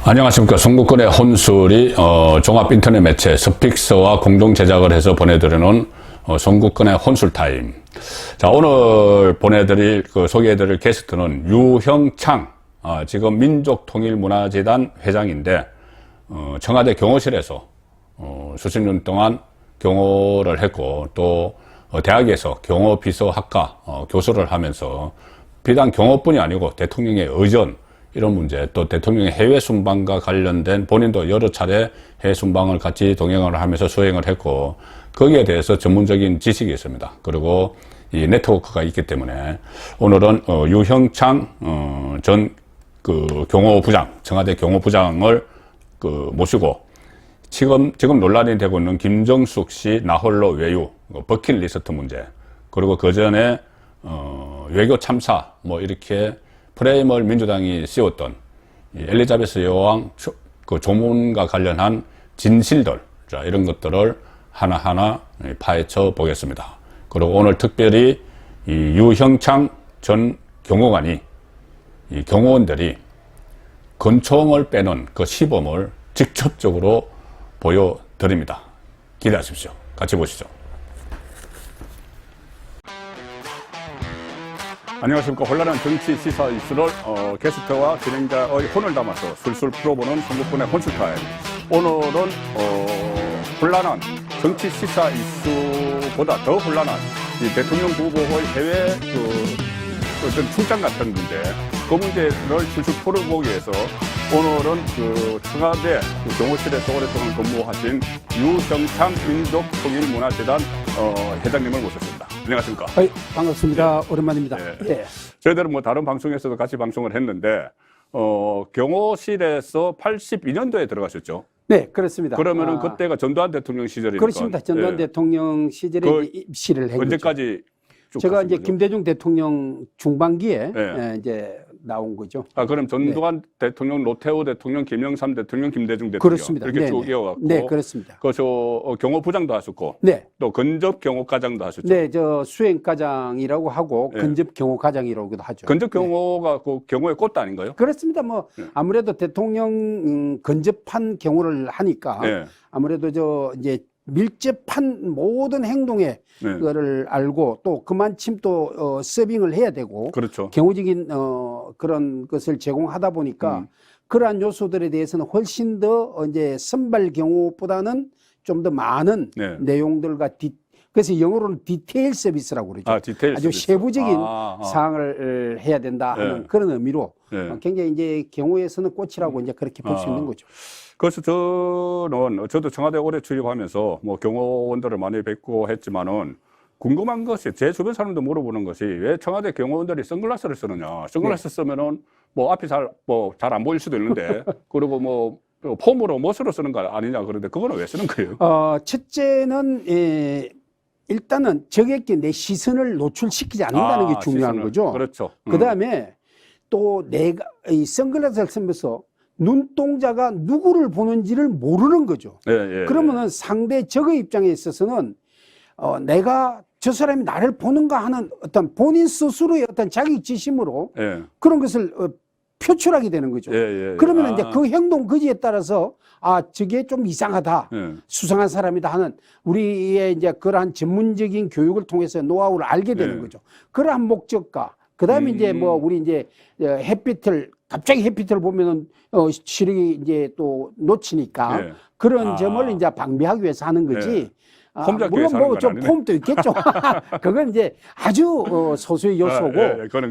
안녕하십니까. 송구권의 혼술이 종합 인터넷 매체 스픽스와 공동 제작을 해서 보내드리는 송구권의 혼술 타임. 자, 오늘 소개해드릴 게스트는 유형창, 지금 민족통일문화재단 회장인데, 청와대 경호실에서 수십 년 동안 경호를 했고, 또 대학에서 경호비서학과 교수를 하면서 비단 경호뿐이 아니고 대통령의 의전, 이런 문제, 또 대통령의 해외 순방과 관련된 본인도 여러 차례 해외 순방을 같이 동행을 하면서 수행을 했고, 거기에 대해서 전문적인 지식이 있습니다. 그리고 이 네트워크가 있기 때문에 오늘은 유형창 전 경호부장, 청와대 경호부장을 모시고 지금 논란이 되고 있는 김정숙 씨 나홀로 외유, 버킷리스트 문제, 그리고 그 전에 외교 참사 이렇게 프레임을 민주당이 씌웠던 엘리자베스 여왕 조문과 관련한 진실들, 자, 이런 것들을 하나하나 파헤쳐 보겠습니다. 그리고 오늘 특별히 이 유형창 전 경호관이 이 경호원들이 권총을 빼는 그 시범을 직접적으로 보여드립니다. 기대하십시오. 같이 보시죠. 안녕하십니까. 혼란한 정치 시사 이슈를 게스트와 진행자의 혼을 담아서 술술 풀어보는 송구권의 혼술타임. 오늘은 혼란한 정치 시사 이슈보다 더 혼란한 이 대통령 후보의 해외 어떤 출장 같은 문제, 그 문제를 술술 풀어보기 위해서 오늘은 청와대 경호실에서 오랫동안 근무하신 유형창 민족통일문화재단 회장님을 모셨습니다. 안녕하십니까? 반갑습니다. 오랜만입니다. 네. 저희들은 다른 방송에서도 같이 방송을 했는데, 경호실에서 82년도에 들어가셨죠? 네, 그렇습니다. 그러면은 그때가 전두환 대통령 시절이니까. 그렇습니다. 전두환 대통령 시절에 입시를 한 언제까지 쭉 제가 이제 거죠? 김대중 대통령 중반기에 이제 나온 거죠. 그럼 전두환 대통령, 노태우 대통령, 김영삼 대통령, 김대중 대통령. 그렇습니다. 이렇게 쭉 이어갔고. 네, 그렇습니다. 경호부장도 하셨고. 네. 또 근접 경호과장도 하셨죠. 네, 수행과장이라고 하고 근접 경호과장이라고도 하죠. 근접 경호가 경호의 꽃 아닌가요? 그렇습니다. 아무래도 대통령 근접한 경호를 하니까 아무래도 이제 밀접한 모든 행동에 그거를 알고 또 그만큼 또 서빙을 해야 되고, 그렇죠. 경호적인 그런 것을 제공하다 보니까 그러한 요소들에 대해서는 훨씬 더 이제 선발 경호보다는 좀 더 많은 내용들과 그래서 영어로는 디테일 서비스라고 그러죠. 디테일 아주 서비스. 세부적인 사항을 해야 된다 하는 그런 의미로 굉장히 이제 경호에서는 꽃이라고 이제 그렇게 볼 수 있는 거죠. 그래서 저도 청와대 오래 출입하면서 경호원들을 많이 뵙고 했지만은 궁금한 것이, 제 주변 사람도 물어보는 것이, 왜 청와대 경호원들이 선글라스를 쓰느냐. 선글라스 쓰면은 앞이 잘 안 보일 수도 있는데 그리고 폼으로 멋으로 쓰는 거 아니냐. 그런데 그거는 왜 쓰는 거예요? 첫째는 일단은 적에게 내 시선을 노출시키지 않는다는 게 중요한 거죠. 그렇죠. 그 다음에 또 내가 이 선글라스를 쓰면서 눈동자가 누구를 보는지를 모르는 거죠. 그러면은 상대 적의 입장에 있어서는 내가 저 사람이 나를 보는가 하는 어떤 본인 스스로의 어떤 자격지심으로 그런 것을 표출하게 되는 거죠. 그러면 이제 그 행동 거지에 따라서 저게 좀 이상하다, 수상한 사람이다 하는 우리의 이제 그러한 전문적인 교육을 통해서 노하우를 알게 되는 거죠. 그러한 목적과 그다음에 이제 우리 이제 갑자기 햇빛을 보면은 시력이 이제 또 놓치니까 그런 점을 이제 방비하기 위해서 하는 거지. 물론 좀 폼도 있겠죠. 그건 이제 아주 소수의 요소고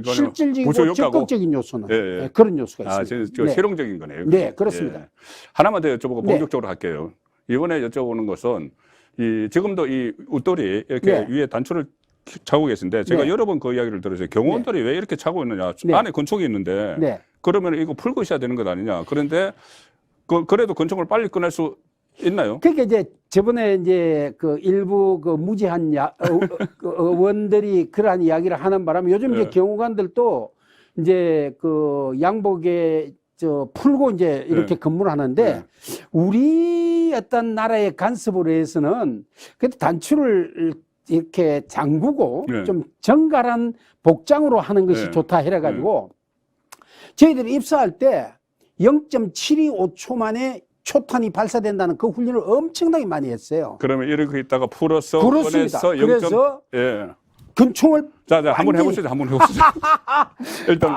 실질적이고 적극적인 요소는 그런 요소가 있습니다. 실용적인 거네요. 네, 그렇습니다. 하나만 더 여쭤보고 본격적으로 할게요. 이번에 여쭤보는 것은 지금도 이 웃돌이 이렇게 위에 단추를 차고 계신데, 제가 여러 번 그 이야기를 들었어요. 경호원들이 왜 이렇게 차고 있느냐. 안에 권총이 있는데 그러면 이거 풀고 있어야 되는 것 아니냐. 그런데 그래도 권총을 빨리 꺼낼 수 있나요? 그러니까 이제 저번에 이제 일부 무지한 의원들이 그러한 이야기를 하는 바람에 요즘 이제 경호관들도 이제 양복에 풀고 이제 이렇게 근무를 하는데, 우리 어떤 나라의 간섭으로 해서는 그래도 단추를 이렇게 잠그고 좀 정갈한 복장으로 하는 것이 좋다 해가지고 저희들이 입사할 때 0.725초 만에 초탄이 발사된다는 그 훈련을 엄청나게 많이 했어요. 그러면 이렇게 있다가 풀어서 그렇습니다. 꺼내서 0. 그래서 예. 권총을 자, 한번 완전히- 해보시죠. 한번 해보시죠. 일단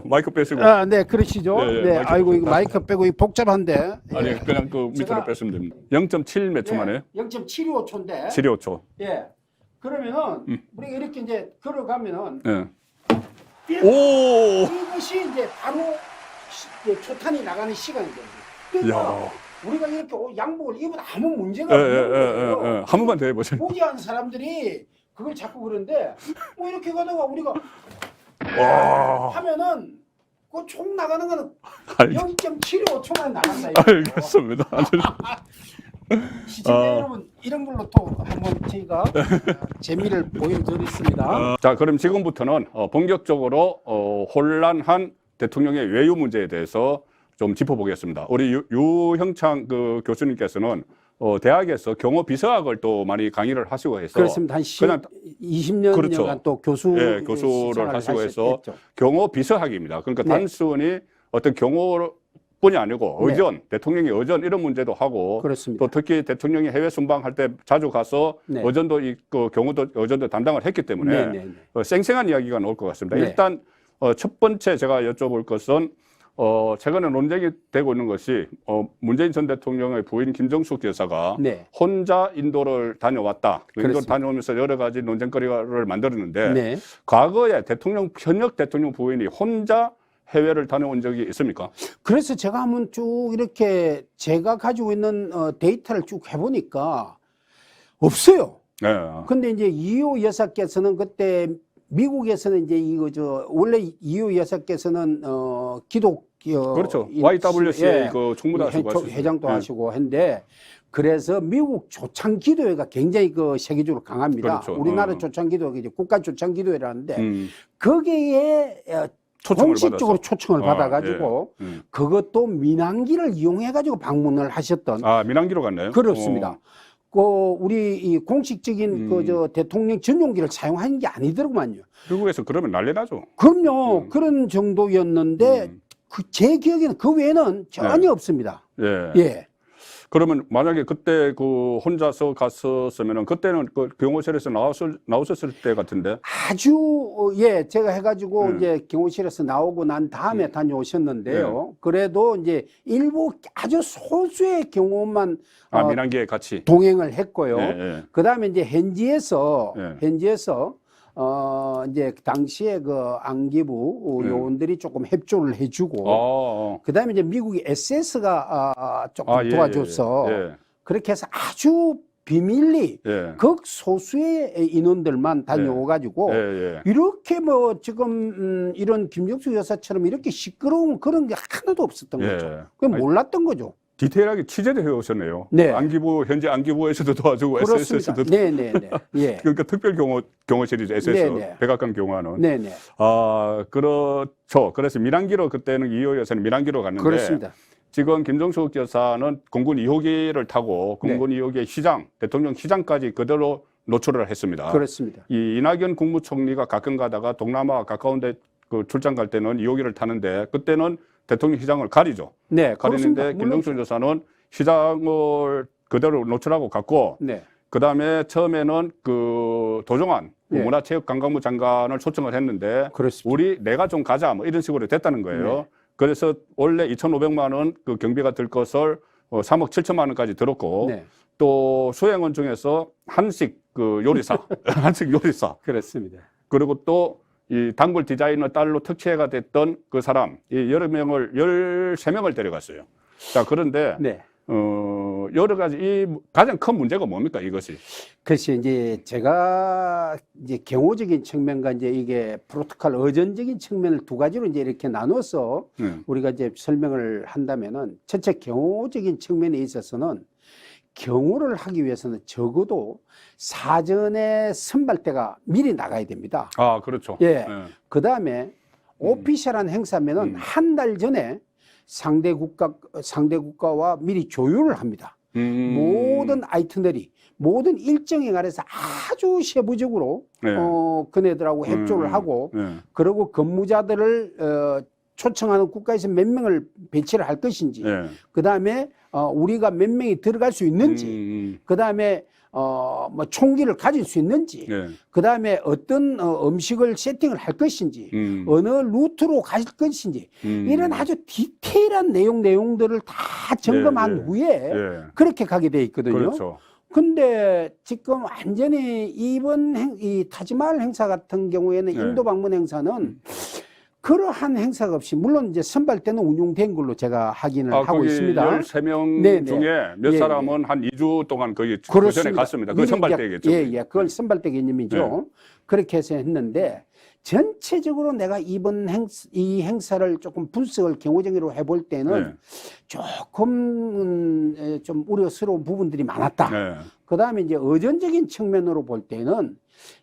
그 마이크 빼시고. 아, 네, 그러시죠. 예, 예, 네, 마이크 아이고 이거 마이크 빼고 이거 복잡한데. 아니 예. 그냥 그 밑으로 제가- 뺐으면 됩니다. 0.7 몇 초 만에 0.725초인데. 725초. 예. 그러면은 우리가 이렇게 이제 걸어가면은 예. 오! 오! 이것이 이제 바로 이제 초탄이 나가는 시간이 됩니다. 그러니까 야. 우리가 이렇게 양복을 입어도 아무 문제가 예, 예, 없는 예, 거예요. 예, 예. 한 번만 더 해보세요. 보지 않은 사람들이 그걸 자꾸 그러는데 뭐 이렇게 가다가 우리가 와. 하면은 그 총 나가는 거는 알- 0.75초만 나간다. 알겠습니다. 시청자 여러분 이런 걸로 또 한번 저희가 재미를 보여드리겠습니다. 자, 그럼 지금부터는 본격적으로 혼란한 대통령의 외유 문제에 대해서 좀 짚어보겠습니다. 우리 유형창 그 교수님께서는 대학에서 경호 비서학을 또 많이 강의를 하시고 해서 그렇습니다. 한 그냥 20년간 그렇죠. 또 교수 예, 교수를 하시고 해서 경호 비서학입니다. 그러니까 네. 단순히 어떤 경호뿐이 아니고 네. 의전, 대통령의 의전 이런 문제도 하고 그렇습니다. 또 특히 대통령이 해외 순방할 때 자주 가서 네. 의전도 있고 경호도 의전도 담당을 했기 때문에 네, 네, 네. 생생한 이야기가 나올 것 같습니다. 네. 일단 첫 번째 제가 여쭤볼 것은 최근에 논쟁이 되고 있는 것이 문재인 전 대통령의 부인 김정숙 여사가 네. 혼자 인도를 다녀왔다. 인도를 그렇습니다. 다녀오면서 여러 가지 논쟁거리를 만들었는데 네. 과거에 현역 대통령 부인이 혼자 해외를 다녀온 적이 있습니까? 그래서 제가 한번 쭉 이렇게 제가 가지고 있는 데이터를 쭉 해보니까 없어요. 네. 근데 이제 이호 여사께서는 그때 미국에서는 이제 원래 이호 여사께서는 기독 그렇죠. YWCA 그 총무도 하시고 하셨어요. 회장도 네. 하시고 했는데 그래서 미국 조창 기도회가 굉장히 그 세계적으로 강합니다. 그렇죠. 우리나라 조창 기도회가 이제 국가 조창 기도회라는데 음, 거기에 초청을 공식적으로 받아서. 초청을 받아가지고 예. 그것도 민항기를 이용해가지고 방문을 하셨던 아, 민항기로 갔나요? 그렇습니다. 그 우리 이 공식적인 그 대통령 전용기를 사용한 게 아니더구만요. 미국에서 그러면 난리 나죠. 그럼요. 그런 정도였는데 제 기억에는 그 외에는 전혀 없습니다. 예. 예. 그러면 만약에 그때 그 혼자서 갔었으면은 그때는 그 경호실에서 나오셨을 때 같은데. 아주 제가 해가지고 이제 경호실에서 나오고 난 다음에 다녀오셨는데요. 그래도 이제 일부 아주 소수의 경호만 민항기에 같이. 동행을 했고요. 예, 예. 그 다음에 이제 현지에서 예. 이제 당시에 그 안기부 요원들이 조금 협조를 해주고 그 다음에 이제 미국의 SS가 조금 예, 도와줘서 예. 그렇게 해서 아주 비밀리 예. 극소수의 인원들만 다녀와가지고 예, 예. 이렇게 뭐 지금 이런 김정숙 여사처럼 이렇게 시끄러운 그런 게 하나도 없었던 예. 거죠. 그건 몰랐던 거죠. 디테일하게 취재도 해오셨네요. 네. 현재 안기부에서도 도와주고 그렇습니다. SS에서도 네네네. 예. 그러니까 특별 경호실이죠. SS 네네. 백악관 경호하는. 네네. 그렇죠. 그래서 민항기로 그때는 이호 여사는 민항기로 갔는데 그렇습니다. 지금 김정숙 여사는 공군 2호기를 타고 공군 2호기의 시장, 대통령 시장까지 그대로 노출을 했습니다. 그렇습니다. 이 이낙연 국무총리가 가끔 가다가 동남아 가까운데 그 출장 갈 때는 2호기를 타는데 그때는 대통령 시장을 가리죠. 네, 가리는데 그렇습니다. 김정숙 여사는 시장을 그대로 노출하고 갔고 네. 그 다음에 처음에는 그 도종환 네. 문화체육관광부 장관을 초청을 했는데 그렇습니다. 내가 좀 가자 뭐 이런 식으로 됐다는 거예요. 네. 그래서 원래 2,500만 원 그 경비가 들 것을 3억 7천만 원까지 들었고 네. 또 수행원 중에서 한식 그 요리사 한식 요리사 그렇습니다. 그리고 또 이 단골 디자이너 딸로 특채가 됐던 그 사람 이 여러 명을 13명을 데려갔어요. 자, 그런데 네. 여러 가지 이 가장 큰 문제가 뭡니까 이것이? 그것이 이제 제가 이제 경호적인 측면과 이제 이게 프로토콜 의전적인 측면을 두 가지로 이제 이렇게 나눠서 우리가 이제 설명을 한다면은 첫째 경호적인 측면에 있어서는 경호를 하기 위해서는 적어도 사전에 선발대가 미리 나가야 됩니다. 아, 그렇죠. 예. 그 다음에 오피셜한 행사면은 한 달 전에 상대 국가와 미리 조율을 합니다. 모든 아이트너리, 모든 일정에 관해서 아주 세부적으로 네. 그네들하고 협조를 하고 그리고 근무자들을 초청하는 국가에서 몇 명을 배치를 할 것인지, 예. 그 다음에 우리가 몇 명이 들어갈 수 있는지, 그 다음에 뭐 총기를 가질 수 있는지, 예. 그 다음에 어떤 음식을 세팅을 할 것인지, 어느 루트로 갈 것인지, 이런 아주 디테일한 내용들을 다 점검한 예. 후에 예. 그렇게 가게 돼 있거든요. 그렇죠. 근데 지금 완전히 이번 이 타지마할 행사 같은 경우에는 네. 인도 방문 행사는 그러한 행사가 없이, 물론 이제 선발 때는 운용된 걸로 제가 확인을 하고 거기 있습니다. 13명 네네. 중에 몇 예, 사람은 한 2주 동안 거기 그 전에 갔습니다. 그 미리 선발 이제- 때겠죠. 예. 그걸 선발 때 개념이죠. 그렇게 해서 했는데, 전체적으로 내가 이번 이 행사를 조금 분석을 경호적으로 해볼 때는 네. 조금 좀 우려스러운 부분들이 많았다. 네. 그 다음에 이제 의전적인 측면으로 볼 때는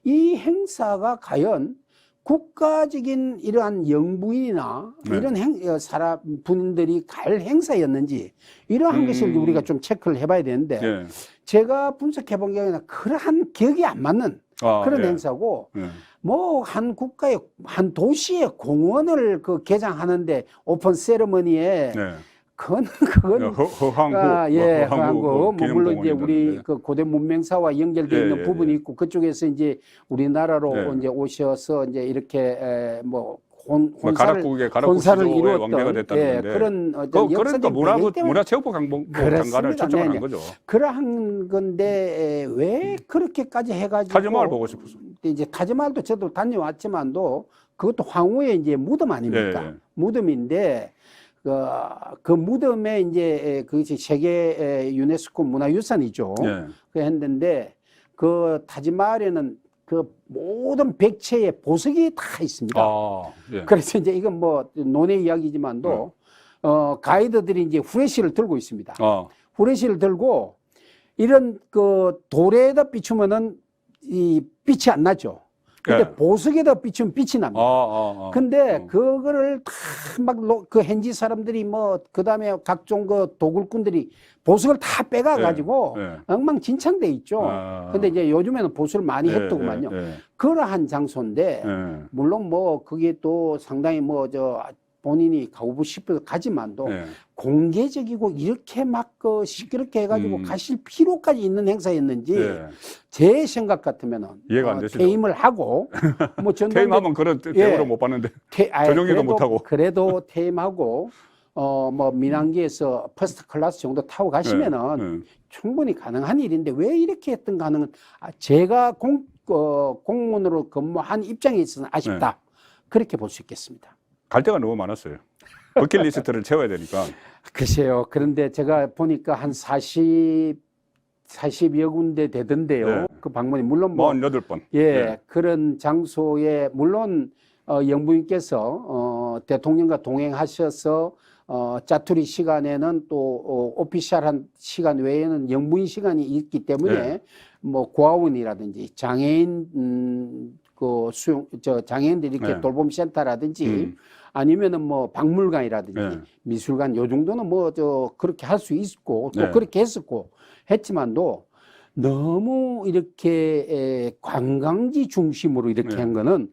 이 행사가 과연 국가적인 이러한 영부인이나 네. 이런 사람 분들이 갈 행사였는지 이러한 것을 우리가 좀 체크를 해봐야 되는데, 예. 제가 분석해 본 경우에는 그러한 격이 안 맞는 그런 예. 행사고, 예. 뭐 한 국가의 한 도시의 공원을 그 개장하는데 오픈 세레머니에 네. 그건 허황구, 예, 허황구 허황구. 뭐 물론 이제 우리 기념공원이던데. 그 고대 문명사와 연결되어 예, 있는 예, 부분이 예. 있고, 그쪽에서 이제 우리나라로 예. 이제 오셔서 이제 이렇게 뭐 가락국의 혼사를 가락국의 왕래가 이루었던 됐다는데. 그런 그러니까 역사적인 배경 때문에 문화체육부 장관을 그렇습니다. 초청을 한 네네. 거죠. 그러한 건데 왜 그렇게까지 해가지고 타지마을 보고 싶어서. 이제 타지마할도 저도 다녀왔지만도 그것도 황후의 이제 무덤 아닙니까? 예. 무덤인데 그 무덤에 이제 그것이 세계 유네스코 문화유산이죠. 예. 그 했는데 그 타지마할에는 그 모든 백체의 보석이 다 있습니다. 예. 그래서 이제 이건 뭐 논의 이야기지만도 가이드들이 이제 후레쉬를 들고 있습니다. 후레쉬를 들고 이런 그 돌에다 비추면은 이 빛이 안 나죠. 근데 예. 보석에다 비추면 빛이 납니다. 근데 그거를 다 막 그 현지 사람들이 뭐 그다음에 각종 그 도굴꾼들이 보석을 다 빼가 가지고 엉망진창돼 있죠. 근데 이제 요즘에는 보수를 많이 했더구만요. 그러한 장소인데 물론 뭐 그게 또 상당히 뭐 본인이 가고 싶어서 가지만도 공개적이고 이렇게 막 그 시끄럽게 해가지고 가실 필요까지 있는 행사였는지 제 생각 같으면은 이해가 안 되시죠? 퇴임을 하고 뭐 퇴임하면 그런 대우를 못 받는데 전용기도 못 타고 그래도 퇴임하고 뭐 민항기에서 퍼스트 클래스 정도 타고 가시면은 충분히 가능한 일인데 왜 이렇게 했던 가능은 제가 공무원으로 근무한 입장에 있어서는 아쉽다. 그렇게 볼 수 있겠습니다. 갈 데가 너무 많았어요. 버킷리스트를 채워야 되니까. 글쎄요. 그런데 제가 보니까 한 40여 군데 되던데요. 그 방문이 물론 뭐 48번. 그런 장소에 물론 영부인께서 대통령과 동행하셔서 짜투리 시간에는 또 오피셜한 시간 외에는 영부인 시간이 있기 때문에 뭐 고아원이라든지 장애인 장애인들 이렇게 돌봄 센터라든지 아니면은 뭐 박물관이라든지 미술관 요 정도는 뭐 그렇게 할 수 있고 또 그렇게 했었고 했지만도 너무 이렇게 관광지 중심으로 이렇게 한 거는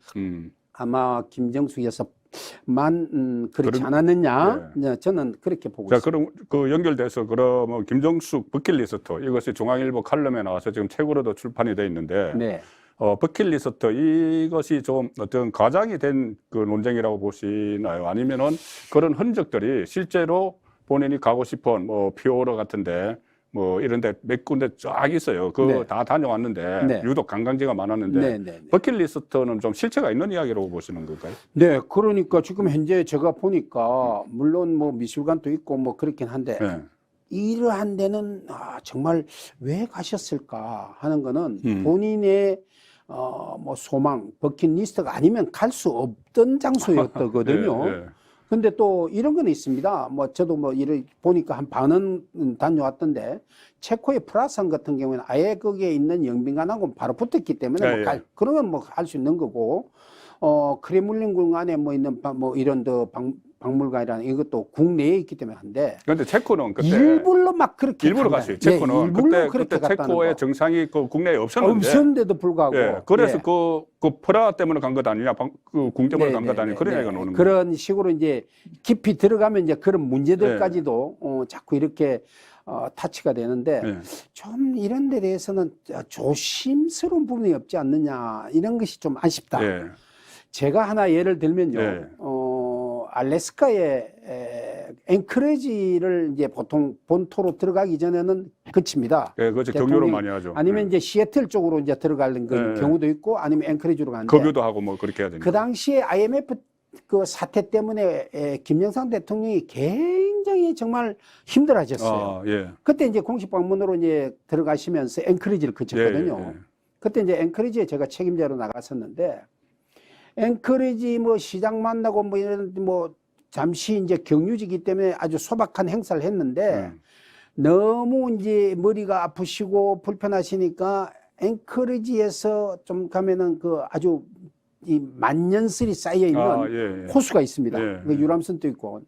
아마 김정숙 여사만 그렇지 않았느냐 저는 그렇게 보고 있습니다. 그럼 그 연결돼서 그러면 김정숙 버킷리스트 이것이 중앙일보 칼럼에 나와서 지금 책으로도 출판이 돼 있는데 버킷리스트 이것이 좀 어떤 과장이 된 그 논쟁이라고 보시나요? 아니면은 그런 흔적들이 실제로 본인이 가고 싶은 뭐 피오르 같은데 뭐 이런데 몇 군데 쫙 있어요. 그거 다 다녀왔는데 유독 관광지가 많았는데 버킷리스트는 좀 실체가 있는 이야기라고 보시는 걸까요? 네, 그러니까 지금 현재 제가 보니까 물론 뭐 미술관도 있고 뭐 그렇긴 한데 이러한 데는 정말 왜 가셨을까 하는 거는 본인의 뭐 소망, 버킷리스트가 아니면 갈 수 없던 장소였거든요. 근데 또 이런 건 있습니다. 뭐 저도 뭐 이를 보니까 한 반은 다녀왔던데 체코의 프라상 같은 경우에는 아예 거기에 있는 영빈관하고 바로 붙었기 때문에 그러면 뭐 할 수 있는 거고 크레물린 궁 안에 뭐 있는 뭐 이런 박물관이라는 이것도 국내에 있기 때문에 한데. 그런데 체코는 그때 일부러 막 그렇게. 일부러 갔어요. 체코는 그때 체코의 정상이 그 국내에 없었는데도 불구하고. 예, 그래서 그 프라하 때문에 간 것 아니냐, 그 궁 때문에 간 것 아니냐, 그런 얘기가 나오는 거예요. 그런 식으로 이제 깊이 들어가면 이제 그런 문제들까지도 자꾸 이렇게 타치가 되는데 좀 이런 데 대해서는 조심스러운 부분이 없지 않느냐, 이런 것이 좀 아쉽다. 제가 하나 예를 들면요, 알래스카의 앵커리지를 이제 보통 본토로 들어가기 전에는 그칩니다. 그렇죠. 경유로 많이 하죠. 아니면 이제 시애틀 쪽으로 이제 들어가는 경우도 있고, 아니면 앵커리지로 가는데. 급유도 하고 뭐 그렇게 해야 됩니다. 그 당시에 IMF 그 사태 때문에 김영삼 대통령이 굉장히 정말 힘들어하셨어요. 그때 이제 공식 방문으로 이제 들어가시면서 앵커리지를 거쳤거든요. 그때 이제 앵커리지에 제가 책임자로 나갔었는데, 앵커리지 뭐 시장 만나고 뭐 이런 뭐 잠시 이제 경유지기 때문에 아주 소박한 행사를 했는데 너무 이제 머리가 아프시고 불편하시니까 앵커리지에서 좀 가면은 그 아주 이 만년설이 쌓여 있는 호수가 있습니다. 그 유람선도 있고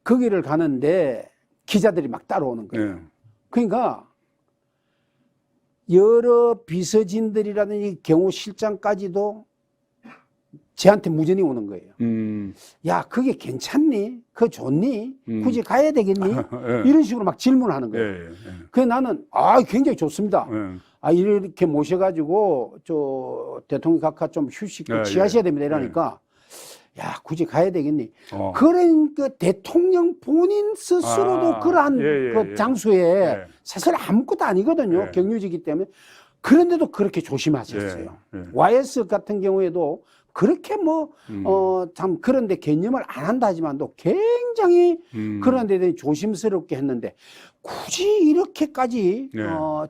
거기를 가는데 기자들이 막 따라오는 거예요. 그러니까 여러 비서진들이라든지 경호실장까지도 쟤한테 무전이 오는 거예요. 야, 그게 괜찮니? 그거 좋니? 굳이 가야 되겠니? 이런 식으로 막 질문하는 거예요. 그래서 나는 굉장히 좋습니다. 이렇게 모셔가지고 저 대통령 각하 좀 휴식도 취하셔야 됩니다. 이러니까 야, 굳이 가야 되겠니? 그런 그 대통령 본인 스스로도 그러한 그 장소에 사실 아무것도 아니거든요. 경유지기 때문에. 그런데도 그렇게 조심하셨어요. YS 같은 경우에도 그렇게 뭐, 참, 그런데 개념을 안 한다 하지만도 굉장히 그런 데 대해 조심스럽게 했는데, 굳이 이렇게까지,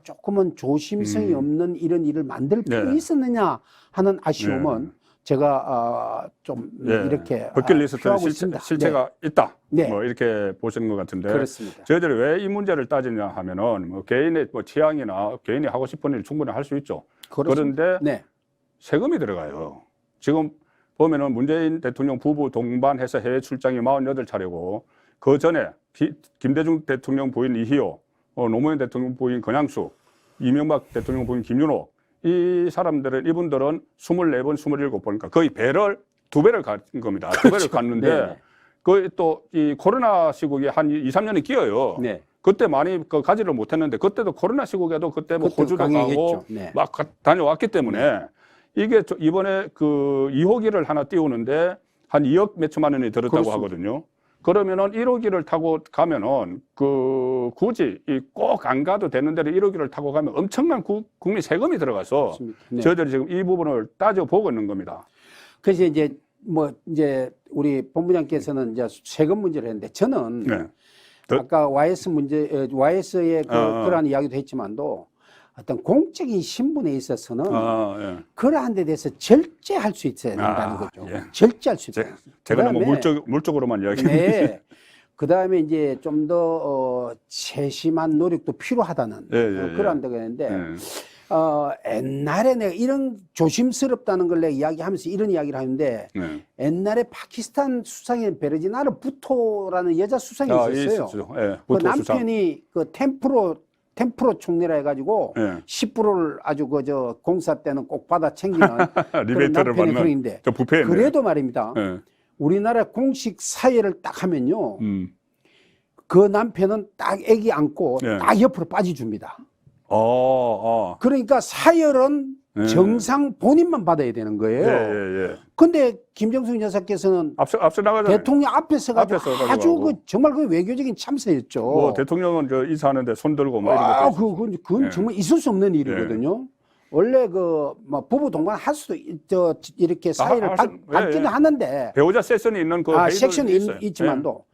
조금은 조심성이 없는 이런 일을 만들 필요 있었느냐 하는 아쉬움은 제가, 좀, 이렇게. 버킷리스트는 실체가 있다. 뭐, 이렇게 보시는 것 같은데. 그렇습니다. 저희들이 왜 이 문제를 따지냐 하면은, 뭐, 개인의 뭐 취향이나 개인이 하고 싶은 일 충분히 할 수 있죠. 그런데 세금이 들어가요. 지금 보면은 문재인 대통령 부부 동반해서 해외 출장이 48차례고, 그 전에 김대중 대통령 부인 이희호, 노무현 대통령 부인 권양숙, 이명박 대통령 부인 김윤옥, 이 사람들은, 이분들은 24번, 27번, 그러니까 거의 배를, 2배를 간 겁니다. 2배를 갔는데, 그 또 이 코로나 시국에 한 2, 3년이 끼어요. 그때 많이 가지를 못했는데, 그때도 코로나 시국에도 그때 뭐 호주도 가고 막 다녀왔기 때문에 이게 이번에 그 2호기를 하나 띄우는데 한 2억 몇천만 원이 들었다고 하거든요. 그러면은 1호기를 타고 가면은 그 굳이 꼭 안 가도 되는 데를 1호기를 타고 가면 엄청난 국민 세금이 들어가서 저희들이 지금 이 부분을 따져보고 있는 겁니다. 그래서 이제 뭐 이제 우리 본부장께서는 이제 세금 문제를 했는데 저는 아까 YS 문제, YS의 그러한 이야기도 했지만도 어떤 공적인 신분에 있어서는 그러한 데 대해서 절제할 수 있어야 된다는 거죠. 절제할 수 있어요. 제가 너무 물적으로만 이야기했는데 그 다음에 이제 좀 더 세심한 노력도 필요하다는 그러한 데가 있는데 옛날에 내가 이런 조심스럽다는 걸 내가 이야기하면서 이런 이야기를 하는데 옛날에 파키스탄 수상인 베르지나르 부토라는 여자 수상이 있었어요. 그 남편이 그 템프로 총리라 해가지고 10%를 아주 그저 공사 때는 꼭 받아 챙기는 리베이트를 받는 그런데 그래도 말입니다. 우리나라 공식 사회를 딱 하면요, 그 남편은 딱 애기 안고 딱 옆으로 빠져줍니다. 그러니까 사열은 정상 본인만 받아야 되는 거예요. 근데 김정숙 여사께서는 앞서 나가잖아요. 대통령 앞에서 가지고 아주 그 정말 그 외교적인 참사였죠. 뭐 대통령은 저 인사하는데 손 들고 뭐 이런 거. 그건 정말 있을 수 없는 일이거든요. 원래 그 뭐 부부 동반 할 수도 이렇게 사회를 받기는 하는데 배우자 섹션이 있는 그 섹션이 있지만도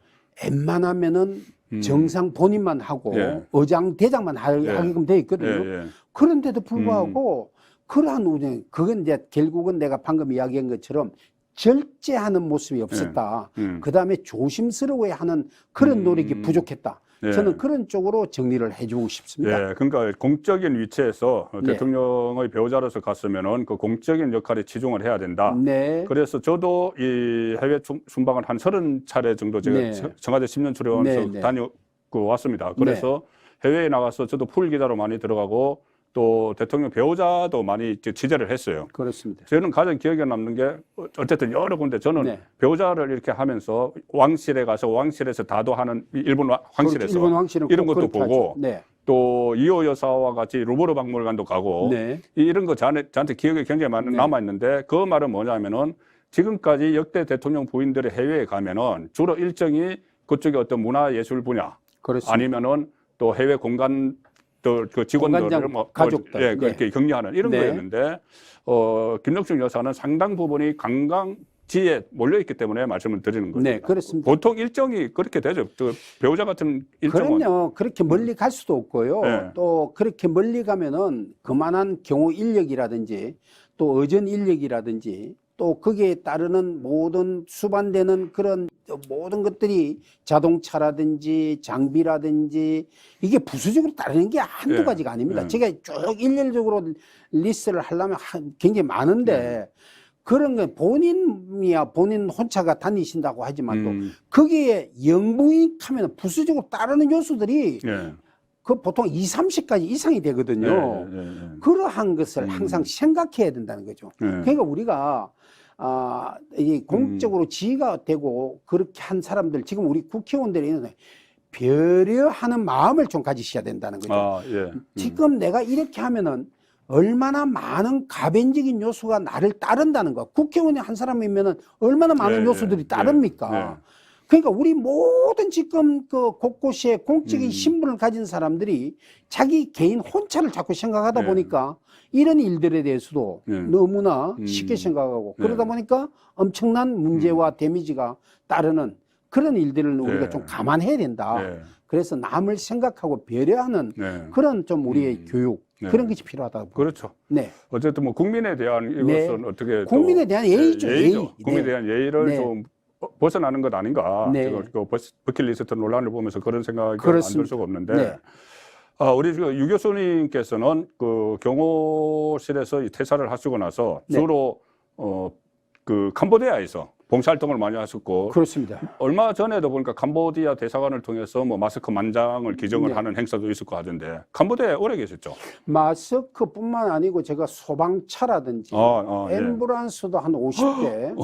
웬만하면은 정상 본인만 하고 의장 대장만 하게끔 돼 있거든요. 그런데도 불구하고 그러한 운영, 그건 이제 결국은 내가 방금 이야기한 것처럼 절제하는 모습이 없었다. 그 다음에 조심스러워야 하는 그런 노력이 부족했다. 예. 저는 그런 쪽으로 정리를 해주고 싶습니다. 예, 그러니까 공적인 위치에서 네. 대통령의 배우자로서 갔으면은 그 공적인 역할에 치중을 해야 된다. 네. 그래서 저도 이 해외 순방을 한 30차례 정도 제가 네. 청와대 10년 출연해서 네, 네. 다녀고 왔습니다. 그래서 해외에 나가서 저도 풀 기자로 많이 들어가고 또 대통령 배우자도 많이 이제 취재를 했어요. 그렇습니다. 저는 가장 기억에 남는 게 어쨌든 여러 군데 저는 네. 배우자를 이렇게 하면서 왕실에 가서 왕실에서 다도하는 일본 황실에서 일본 황실은 이런 꼭 것도 그렇게 보고 하죠. 네. 또 이호 여사와 같이 루브르 박물관도 가고 네. 이런 거 저한테 기억에 굉장히 많이 네. 남아 있는데 그 말은 뭐냐면은 지금까지 역대 대통령 부인들이 해외에 가면은 주로 일정이 그쪽에 어떤 문화예술 분야 그렇습니다. 아니면은 또 해외 공간 그 직원들을 공간장 가족들. 예, 그렇게 네. 격려하는 이런 네. 거였는데 김영중 여사는 상당 부분이 관광지에 몰려 있기 때문에 말씀을 드리는 거죠. 네, 그렇습니다. 보통 일정이 그렇게 되죠. 그 배우자 같은 일정은 그럼요. 그렇게 멀리 갈 수도 없고요. 네. 또 그렇게 멀리 가면은 그만한 경호 인력이라든지 또 의전 인력이라든지 또 거기에 따르는 모든 수반되는 그런 모든 것들이 자동차라든지 장비라든지 이게 부수적으로 따르는 게 한두 네. 가지가 아닙니다. 네. 제가 쭉 일렬적으로 리스트를 하려면 굉장히 많은데 네. 그런 건 본인이야 본인 혼자가 다니신다고 하지만 또 음, 거기에 영부인하면 부수적으로 따르는 요소들이 예. 그 보통 20, 30가지 이상이 되거든요. 예, 예, 예. 그러한 것을 항상 생각해야 된다는 거죠. 예. 그러니까 우리가 이 공적으로 지위가 되고 그렇게 한 사람들 지금 우리 국회의원들이 있는데 배려하는 마음을 좀 가지셔야 된다는 거죠. 아, 예. 지금 내가 이렇게 하면은 얼마나 많은 가변적인 요소가 나를 따른다는 거. 국회의원이 한 사람이면은 얼마나 많은 예, 요소들이 예, 따릅니까? 예. 그러니까 우리 모든 지금 그 곳곳에 공적인 신분을 가진 사람들이 자기 개인 혼자를 자꾸 생각하다 예. 보니까 이런 일들에 대해서도 예. 너무나 쉽게 생각하고 그러다 보니까 엄청난 문제와 데미지가 따르는 그런 일들을 우리가 예. 좀 감안해야 된다. 예. 그래서 남을 생각하고 배려하는 네. 그런 좀 우리의 교육 네. 그런 것이 필요하다고. 그렇죠. 네. 어쨌든 뭐 국민에 대한 이것은 네. 어떻게 또 국민에 대한 예의죠. 예의죠. 예의. 국민에 네. 대한 예의를 네. 좀 벗어나는 것 아닌가. 네. 제가 그 버킷리스트 논란을 보면서 그런 생각이 안 들 그렇습니다. 수가 없는데. 네. 우리 유 교수님께서는 그 경호실에서 이 퇴사를 하시고 나서 네. 주로 그 캄보디아에서 봉사활동을 많이 하셨고 그렇습니다. 얼마 전에도 보니까 캄보디아 대사관을 통해서 뭐 마스크 만장을 기증을 네. 하는 행사도 있을 거 하던데 캄보디아에 오래 계셨죠? 마스크뿐만 아니고 제가 소방차라든지 예. 앰뷸런스도 한 50대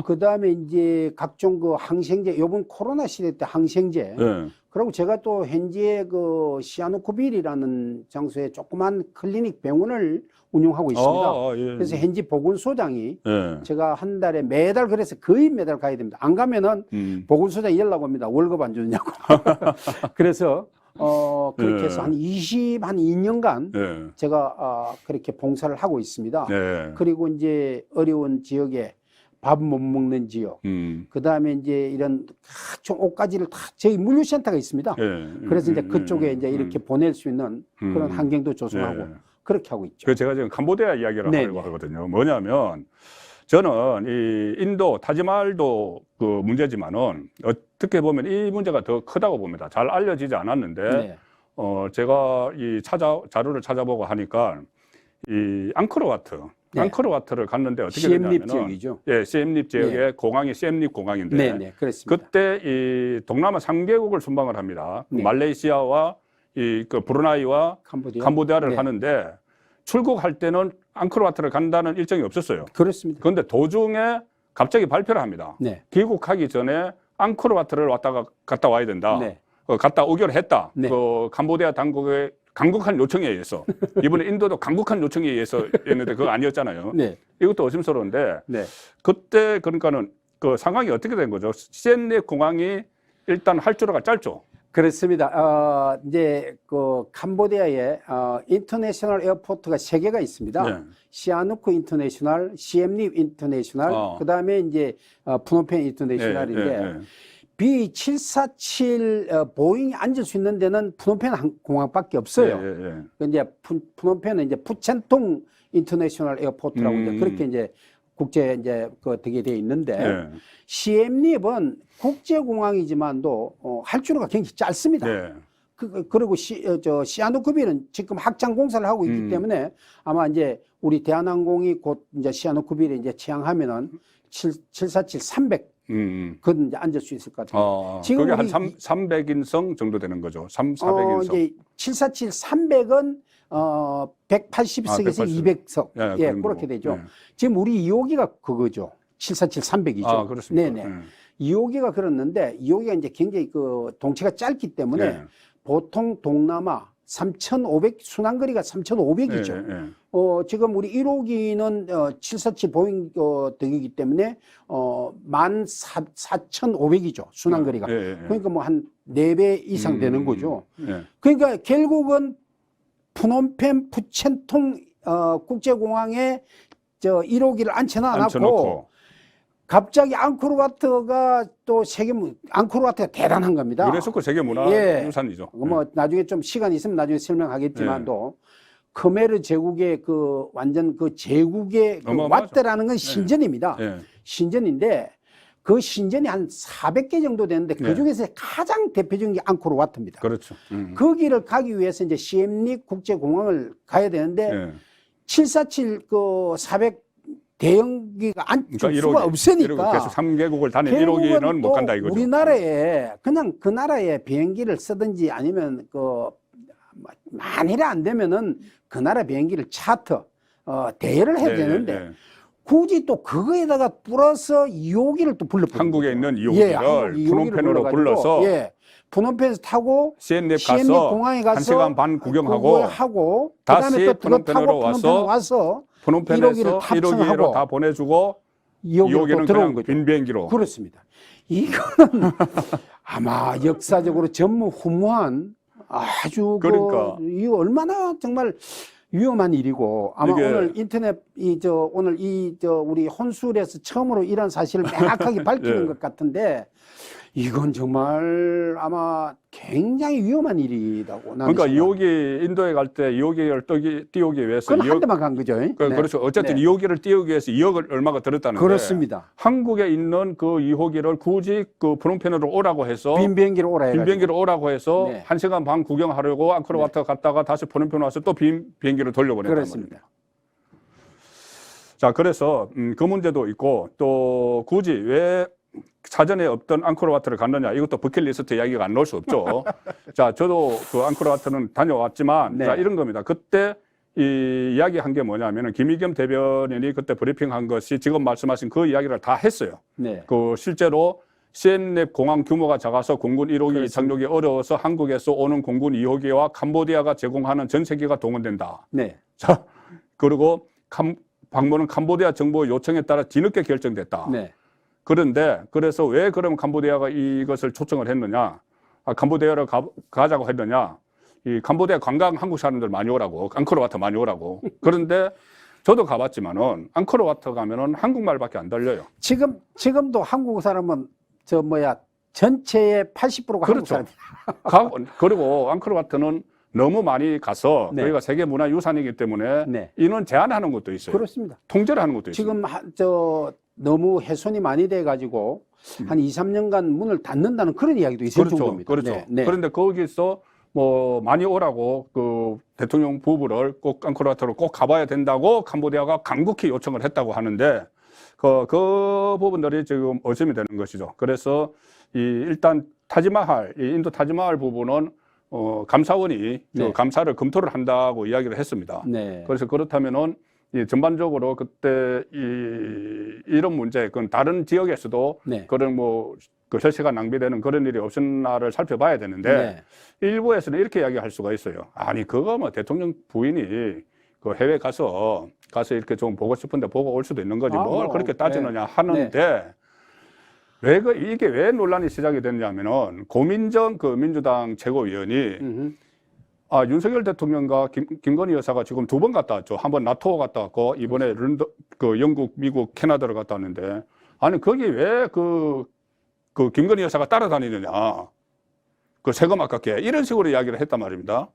그다음에 이제 각종 그 항생제 요번 코로나 시대 때 항생제 예. 그리고 제가 또 현지에 그 시아누코빌이라는 장소에 조그만 클리닉 병원을 운영하고 있습니다. 예. 그래서 현지 보건소장이 예. 제가 한 달에 매달 그래서 거의 매달 가야 됩니다. 안 가면은 보건소장이 연락 옵니다. 월급 안 주냐고. 그래서 그렇게 해서 예. 한 2년간 예. 제가 그렇게 봉사를 하고 있습니다. 예. 그리고 이제 어려운 지역에 밥 못 먹는 지역, 그 다음에 이제 이런 각종 옷가지를 다 저희 물류센터가 있습니다. 예. 그래서 이제 그쪽에 이제 이렇게 보낼 수 있는 그런 환경도 조성하고 예. 그렇게 하고 있죠. 그 제가 지금 캄보디아 이야기를 네, 하려고 네. 하거든요. 뭐냐면 저는 이 인도 타지말도 그 문제지만은 어떻게 보면 이 문제가 더 크다고 봅니다. 잘 알려지지 않았는데 네. 제가 이 자료를 찾아보고 하니까 이 앙코르와트 네. 앙코르와트를 갔는데 어떻게 시엠립 되냐면은 지역이죠. 예, 시엠립 지역의 네. 공항이 시엠립 공항인데 네, 네, 그렇습니다. 그때 이 동남아 3개국을 순방을 합니다. 네. 말레이시아와 이 그 브루나이와 캄보디아를 네. 하는데 출국할 때는 앙코르와트를 간다는 일정이 없었어요. 그렇습니다. 그런데 도중에 갑자기 발표를 합니다. 네. 귀국하기 전에 앙코르와트를 갔다 와야 된다. 네. 갔다 오기로 했다. 네. 그 캄보디아 당국의 강국한 요청에 의해서 이번에 인도도 강국한 요청에 의해서였는데 그거 아니었잖아요. 네. 이것도 의심스러운데 네. 그때 그러니까는 그 상황이 어떻게 된 거죠? 시엠립 공항이 일단 활주로가 짧죠. 그렇습니다. 이제 그 캄보디아에 인터내셔널 에어포트가 3개가 있습니다. 네. 시아누크 인터내셔널, 시엠립 인터내셔널, 그다음에 이제 푸놈펜 인터내셔널인데 B747 보잉이 앉을 수 있는 데는 푸놈펜 공항밖에 없어요. 근데 이제 푸놈펜은 이제 푸첸통 인터내셔널 에어포트라고 이제 그렇게 이제 국제 이제 그 되게 돼 있는데 예. 시엠립은 국제공항이지만도 할주로가 굉장히 짧습니다. 예. 그리고 시아누크빌은 지금 확장 공사를 하고 있기 때문에 아마 이제 우리 대한항공이 곧 이제 시아누크빌에 이제 취항하면은 747-300 그건 이제 앉을 수 있을 것 같아요. 지금 그게 한 300인승 정도 되는 거죠. 400인승. 이제 747-300은 180석에서 200석. 예, 그렇게 되죠. 지금 우리 2호기가 그거죠. 747-300이죠. 그렇습니다. 네네. 2호기가 그렇는데 2호기가 이제 굉장히 그 동체가 짧기 때문에 보통 동남아 3,500 순항거리가 3,500이죠. 지금 우리 1호기는 747 보잉 등이기 때문에 14,500이죠. 순항거리가. 그러니까 뭐 한 4배 이상 되는 거죠. 그러니까 결국은 프놈펜 푸첸통 국제공항에 1호기를 앉혀놓고 갑자기 앙코르와트가 또 앙코르와트가 대단한 겁니다. 유네스코 세계문화유산이죠. 뭐 나중에 좀 시간이 있으면 나중에 설명하겠지만도 크메르 제국의 그 완전 그 제국의 그 와트라는 건 신전입니다. 신전인데 그 신전이 한 400개 정도 되는데 그 중에서 가장 대표적인 게 앙코르와트입니다. 그렇죠. 거기를 가기 위해서 이제 시엠립 국제공항을 가야 되는데 747 그 400 대형기가 앉을 수가 없으니까 계속 3개국을 다닌 1호기는 못 간다 이거죠. 우리나라에 그냥 그 나라의 비행기를 쓰든지 아니면 그 만일에 안 되면은 그 나라 비행기를 차트 대여를 해야 되는데 굳이 또 그거에다가 플러스 2호기를 또 불러 한국에 있는 2호기를 프놈펜으로 불러서 프놈펜에서 타고 시엠립 공항에 가서 1시간 반 구경하고 그다음에 또 그거 프놈펜으로 타고 와서 프놈펜에서 1호기로 다 보내주고 2호기는 그냥 빈 비행기로. 그렇습니다. 이거는 아마 역사적으로 전무후무한 아주 그러니까 이거 얼마나 정말 위험한 일이고 아마 오늘 인터넷 오늘 우리 혼술에서 처음으로 이런 사실을 명확하게 밝히는 것 같은데 이건 정말 아마 굉장히 위험한 일이라고 나는 그러니까 2호기 인도에 갈 때 2호기를 띄우기 위해서 그건 한 대만 간 거죠. 그렇죠. 어쨌든 2호기를 띄우기 위해서 2억을 얼마가 들었다는데 그렇습니다. 한국에 있는 그 2호기를 굳이 그 프놈펜으로 오라고 해서 빈 비행기로 오라고 해서 1시간 반 구경하려고 앙코르와트 갔다가 다시 프놈펜 와서 또 빈 비행기로 돌려보냈단 말입니다. 자, 그래서 그 문제도 있고 또 굳이 왜 사전에 없던 앙코르와트를 갔느냐 이것도 버킷리스트 이야기가 안 나올 수 없죠. 자, 저도 그 앙코르와트는 다녀왔지만 자, 이런 겁니다. 그때 이 이야기한 게 뭐냐면은 김의겸 대변인이 그때 브리핑한 것이 지금 말씀하신 그 이야기를 다 했어요. 그 실제로 시엠립 공항 규모가 작아서 공군 1호기 착륙이 어려워서 한국에서 오는 공군 2호기와 캄보디아가 제공하는 전세기가 동원된다. 자, 그리고 방문은 캄보디아 정부 요청에 따라 뒤늦게 결정됐다. 그런데 그래서 왜 그러면 캄보디아가 이것을 초청을 했느냐? 캄보디아를 가자고 했느냐? 이 캄보디아 관광 한국 사람들 많이 오라고, 앙코르와트 많이 오라고. 그런데 저도 가봤지만은 앙코르와트 가면은 한국말밖에 안 들려요. 지금도 한국 사람은 전체의 80%가 한국 사람. 그리고 앙코르와트는 너무 많이 가서 저희가 세계문화유산이기 때문에 인원 제한하는 것도 있어요. 그렇습니다. 통제를 하는 것도 있어요. 지금 너무 훼손이 많이 돼가지고 한 2, 3년간 문을 닫는다는 그런 이야기도 있을 정도입니다. 그렇죠. 그런데 거기서 뭐 많이 오라고 그 대통령 부부를 꼭 앙코르와트로 꼭 가봐야 된다고 캄보디아가 간곡히 요청을 했다고 하는데 그 부분들이 지금 의심이 되는 것이죠. 그래서 일단 타지마할, 이 인도 타지마할 부분은 감사원이 감사를 검토를 한다고 이야기를 했습니다. 그래서 그렇다면은 전반적으로 그때 이런 문제, 그건 다른 지역에서도 그런 그 혈세가 낭비되는 그런 일이 없었나를 살펴봐야 되는데 일부에서는 이렇게 이야기할 수가 있어요. 아니 그거 뭐 대통령 부인이 그 해외 가서 이렇게 좀 보고 싶은데 보고 올 수도 있는 거지 뭘 그렇게 따지느냐 하는데 이게 왜 논란이 시작이 됐냐면은 고민정 그 민주당 최고위원이 윤석열 대통령과 김건희 여사가 지금 2번 갔다 왔죠. 한번 나토 갔다 왔고 이번에 그 영국, 미국, 캐나다를 갔다 왔는데 아니 거기 왜 그 김건희 여사가 따라다니느냐. 그 세금 아깝게 이런 식으로 이야기를 했단 말입니다.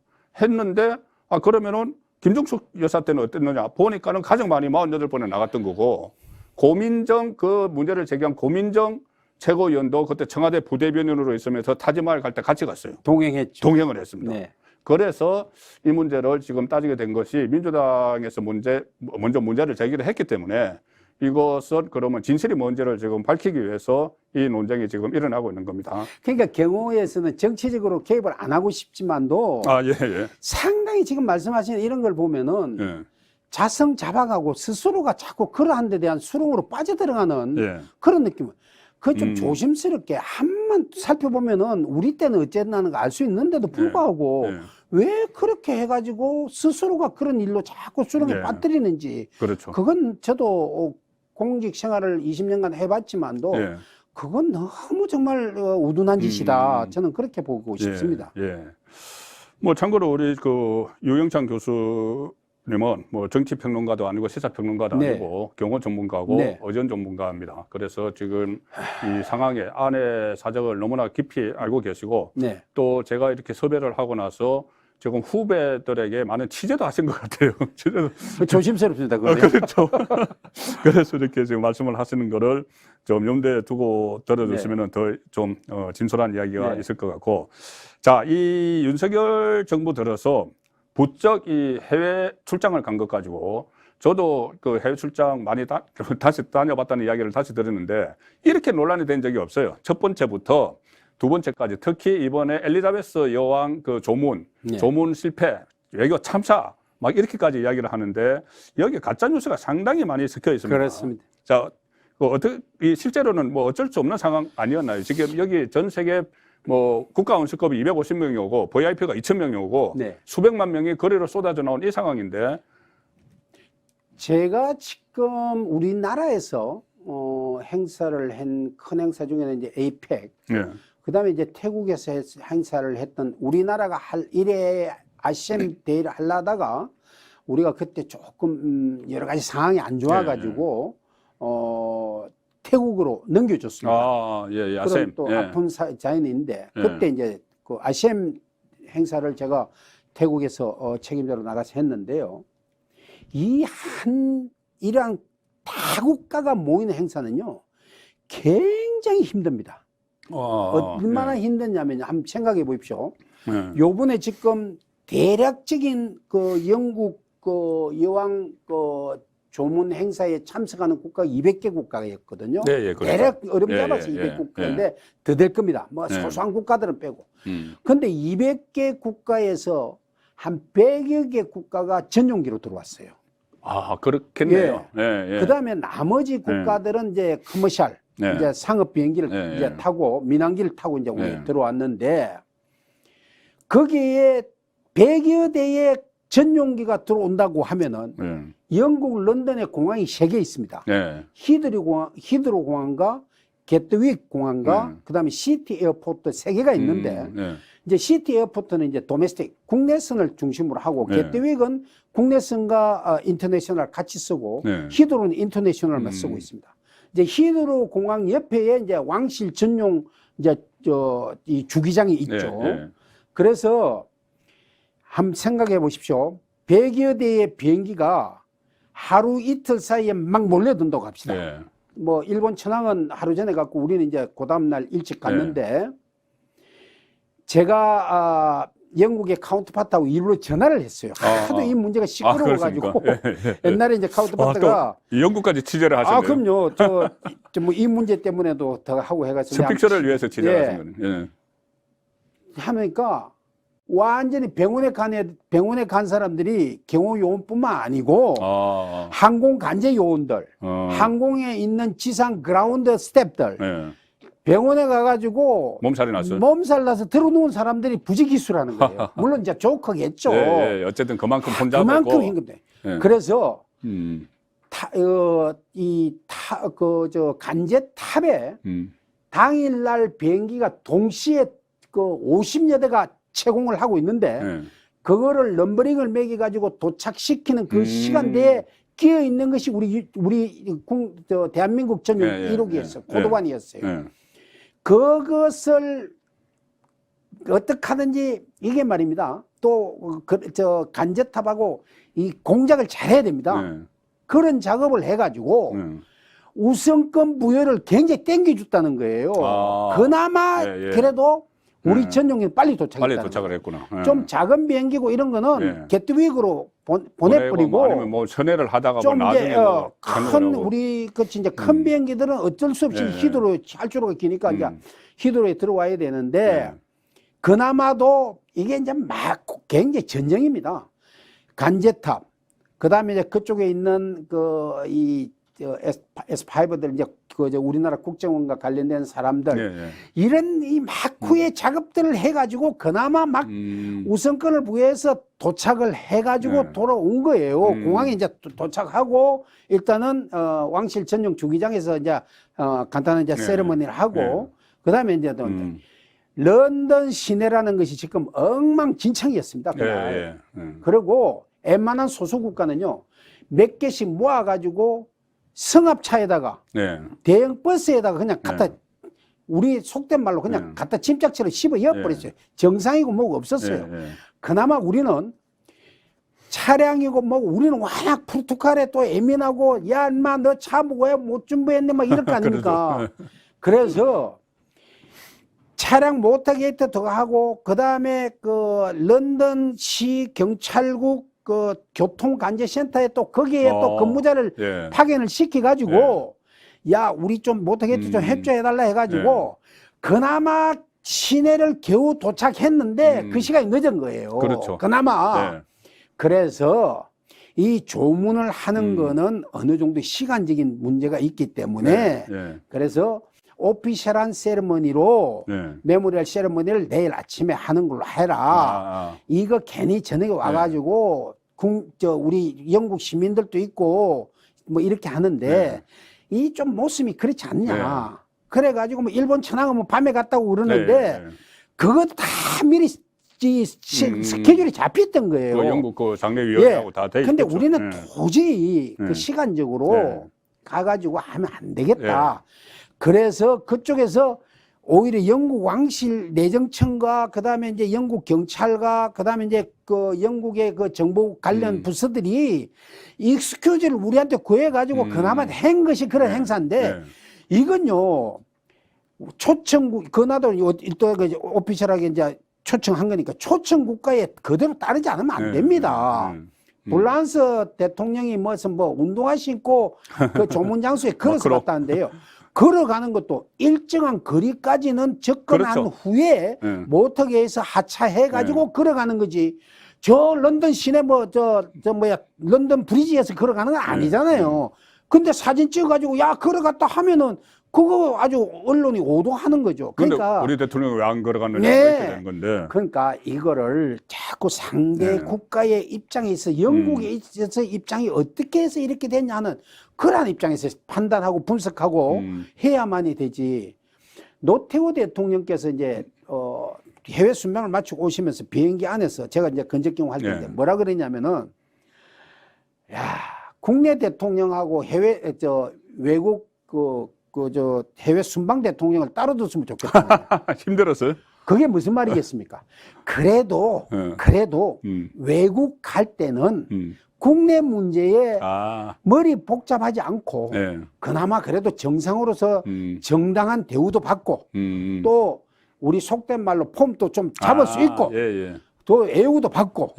했는데 그러면은 김정숙 여사 때는 어땠느냐. 보니까는 가장 많이 48번에 나갔던 거고 고민정 그 문제를 제기한 고민정 최고위원도 그때 청와대 부대변인으로 있으면서 타지마을 갈 때 같이 갔어요. 동행했죠. 동행을 했습니다. 네. 그래서 이 문제를 지금 따지게 된 것이 민주당에서 먼저 문제를 제기를 했기 때문에 이것은 그러면 진실이 뭔지를 지금 밝히기 위해서 이 논쟁이 지금 일어나고 있는 겁니다. 그러니까 경호에서는 정치적으로 개입을 안 하고 싶지만도 예. 상당히 지금 말씀하시는 이런 걸 보면은 예. 자성자박하고 스스로가 자꾸 그러한 데 대한 수렁으로 빠져들어가는 예. 그런 느낌. 그거 좀 조심스럽게 한번 살펴보면은 우리 때는 어쨌나는 거 알 수 있는데도 불구하고 예. 왜 그렇게 해가지고 스스로가 그런 일로 자꾸 수렁에 예. 빠뜨리는지. 그렇죠. 그건 저도 공직 생활을 20년간 해봤지만도 예. 그건 너무 정말 우둔한 짓이다. 저는 그렇게 보고 싶습니다. 예. 뭐 참고로 우리 그 유영찬 교수님은 뭐 정치평론가도 아니고 시사평론가도 네. 아니고 경호 전문가고 네. 어전 전문가입니다. 그래서 지금 이 상황에 안의 사정을 너무나 깊이 알고 계시고 네. 또 제가 이렇게 섭외를 하고 나서 지금 후배들에게 많은 취재도 하신 것 같아요. 취재도. 조심스럽습니다. 그거는. 그렇죠. 그래서 이렇게 지금 말씀을 하시는 거를 좀 염두에 두고 들어주시면 더 좀 진솔한 이야기가 네. 있을 것 같고. 자, 이 윤석열 정부 들어서 부쩍 이 해외 출장을 간 것 가지고 저도 그 해외 출장 많이 다시 다녀봤다는 이야기를 다시 들었는데 이렇게 논란이 된 적이 없어요. 첫 번째부터 두 번째까지 특히 이번에 엘리자베스 여왕 그 조문, 네. 조문 실패, 외교 참사 막 이렇게까지 이야기를 하는데 여기 가짜 뉴스가 상당히 많이 섞여 있습니다. 그렇습니다. 자, 이 실제로는 뭐 어쩔 수 없는 상황 아니었나요? 지금 여기 전 세계 뭐 국가 원수급이 250명이 오고 VIP가 2,000명이 오고 네. 수백만 명이 거리로 쏟아져 나온 이 상황인데 제가 지금 우리나라에서 행사를 한 큰 행사 중에는 이제 에이펙, 예. 그다음에 이제 태국에서 행사를 했던 우리나라가 할 일회 아시안 대회를 하려다가 우리가 그때 조금 여러 가지 상황이 안 좋아가지고 태국으로 넘겨줬습니다. 예, 그런 또 예. 아픈 자연인데 예. 그때 이제 그 아시안 행사를 제가 태국에서 책임자로 나가서 했는데요. 이러한 다국가가 모이는 행사는요 굉장히 힘듭니다. 얼마나 예. 힘드냐면 한번 생각해 보십시오. 예. 요번에 지금 대략적인 그 영국 그 여왕 그 조문 행사에 참석하는 국가가 200개 국가였거든요. 예, 예, 그렇죠. 대략 어렵게 예, 잡아서 예, 200국가인데 더 될 겁니다. 뭐 예. 소소한 국가들은 빼고. 근데 200개 국가에서 한 100여 개 국가가 전용기로 들어왔어요. 그렇겠네요. 예. 그 다음에 나머지 국가들은 이제 커머셜, 예. 이제 상업 비행기를 예, 이제 예. 타고 민항기를 타고 이제 우리 예. 들어왔는데 거기에 100여 대의 전용기가 들어온다고 하면은 영국 런던에 공항이 3개 있습니다. 예. 히드로 공항과 게트윅 공항과 그다음에 시티 에어포트 3개가 있는데 예. 이제 시티 에어포트는 이제 도메스틱 국내선을 중심으로 하고 네. 게트윅은 국내선과 인터내셔널 같이 쓰고 네. 히드로는 인터내셔널만 쓰고 있습니다. 이제 히드로 공항 옆에 이제 왕실 전용 이제 이 주기장이 있죠. 예. 그래서 한번 생각해 보십시오. 100여 대의 비행기가 하루 이틀 사이에 막 몰려든다고 합시다. 예. 뭐 일본 천황은 하루 전에 갔고 우리는 이제 그 다음 날 일찍 갔는데 제가 영국의 카운터파트하고 일부러 전화를 했어요. 하도 이 문제가 시끄러워가지고 옛날에 이제 카운터파트가 또 영국까지 취재를 하셨네요. 그럼요. 뭐 이 문제 때문에도 더 하고 해가지고 스픽처를 위해서 취재하신 거는. 예. 하니까 완전히 병원에 간 사람들이 경호 요원뿐만 아니고 항공 간제 요원들, 항공에 있는 지상 그라운드 스태프들, 병원에 가가지고 몸살이 났어요. 몸살 나서 들어놓은 사람들이 부지기수라는 거예요. 물론 이제 조크겠죠. 예, 어쨌든 그만큼 혼자 그만큼 힘든데. 그래서 간제 탑에 당일날 비행기가 동시에 그 50여 대가 채공을 하고 있는데 그거를 넘버링을 매겨 가지고 도착시키는 그 시간대에 끼어 있는 것이 우리 대한민국 전용 1호기였어요. 고도반이었어요. 그것을 어떻게 하든지 이게 말입니다. 또 간제탑하고 이 공작을 잘해야 됩니다. 그런 작업을 해가지고 우선권 부여를 굉장히 땡겨줬다는 거예요. 아. 그나마 예, 예. 그래도 우리 예. 전용기 빨리 도착했다는 빨리 도착을 했구나. 예. 좀 작은 비행기고 이런 거는 예. 게트윅으로 보내고 보내버리고 뭐 아니면 뭐 선회를 하다가 좀 뭐 이제 나중에 뭐 큰 하느라고. 우리 그 진짜 큰 비행기들은 어쩔 수 없이 예. 히드로 활주로가 기니까 이제 음. 히드로에 들어와야 되는데 예. 그나마도 이게 이제 막 굉장히 전쟁입니다. 간제탑, 그 다음에 이제 그쪽에 있는 이 S5들 이제 우리나라 국정원과 관련된 사람들 예, 예. 이런 이 막후의 작업들을 해가지고 그나마 막 우선권을 부여해서 도착을 해가지고 네. 돌아온 거예요. 공항에 이제 도착하고 일단은 왕실 전용 주기장에서 이제 간단한 이제 네. 세레머니를 하고 네. 그 다음에 이제 또 런던 시내라는 것이 지금 엉망진창이었습니다. 예, 그날. 예. 그리고 웬만한 소수 국가는요 몇 개씩 모아가지고 성합차에다가 네. 대형 버스에다가 그냥 갖다 네. 우리 속된 말로 그냥 네. 갖다 짐짝처럼 씹어 이어버렸어요. 정상이고 뭐고 없었어요. 예, 예. 그나마 우리는 차량이고 뭐고 우리는 워낙 프로토콜에 또 예민하고 야 인마 너 차 왜 못 준비했네 막 이럴 거 아닙니까. 그래서 차량 모터게이트 더 하고 그 다음에 그 런던시 경찰국 그 교통관제센터에 또 거기에 또 근무자를 예. 파견을 시켜가지고 야 우리 좀 모터게이트 좀 협조해달라 해가지고 그나마 시내를 겨우 도착했는데 그 시간이 늦은 거예요. 그렇죠. 그나마 예. 그래서 이 조문을 하는 거는 어느 정도 시간적인 문제가 있기 때문에 예. 그래서 오피셜한 세레머니로 예. 메모리얼 세레머니를 내일 아침에 하는 걸로 해라. 이거 괜히 저녁에 와가지고 우리 영국 시민들도 있고 뭐 이렇게 하는데 이 좀 모습이 그렇지 않냐. 그래가지고 뭐 일본 천황은 뭐 밤에 갔다고 그러는데 그거 다 미리 스케줄이 잡혔던 거예요. 그 영국 그 장례위원회하고 다 돼 있죠. 근데 우리는 도저히 그 시간적으로 네. 가가지고 하면 안 되겠다. 그래서 그쪽에서 오히려 영국 왕실 내정청과 그다음에 이제 영국 경찰과 그다음에 이제 그 영국의 그 정보 관련 부서들이 익스큐즈를 우리한테 구해가지고 그나마 한 것이 그런 행사인데 이건요 초청국 그나도 또 오피셜하게 이제 초청한 거니까 초청 국가에 그대로 따르지 않으면 안 됩니다. 불란서 대통령이 무슨 뭐 운동화 신고 그 조문 장소에 걸어서 갔다는데요. 걸어가는 것도 일정한 거리까지는 접근한 그렇죠. 후에 모터게에서 하차해가지고 걸어가는 거지. 저 런던 시내 런던 브리지에서 걸어가는 건 아니잖아요. 근데 사진 찍어가지고 야 걸어갔다 하면은 그거 아주 언론이 오도하는 거죠. 그러니까 우리 대통령이 왜 안 걸어갔느냐 이렇게 되는 건데. 그러니까 이거를 자꾸 상대 국가의 입장에 있어 영국에 있어서 입장이 어떻게 해서 이렇게 됐냐는 그러한 입장에서 판단하고 분석하고 해야만이 되지. 노태우 대통령께서 이제 해외 순방을 마치고 오시면서 비행기 안에서 제가 이제 건적경 할 때인데 뭐라 그랬냐면은 야 국내 대통령하고 외국 해외 순방 대통령을 따로 뒀으면 좋겠다. 힘들었어요? 그게 무슨 말이겠습니까? 그래도 외국 갈 때는 국내 문제에 머리 복잡하지 않고 그나마 그래도 정상으로서 정당한 대우도 받고 또 우리 속된 말로 폼도 좀 잡을 수 있고 또 애우도 받고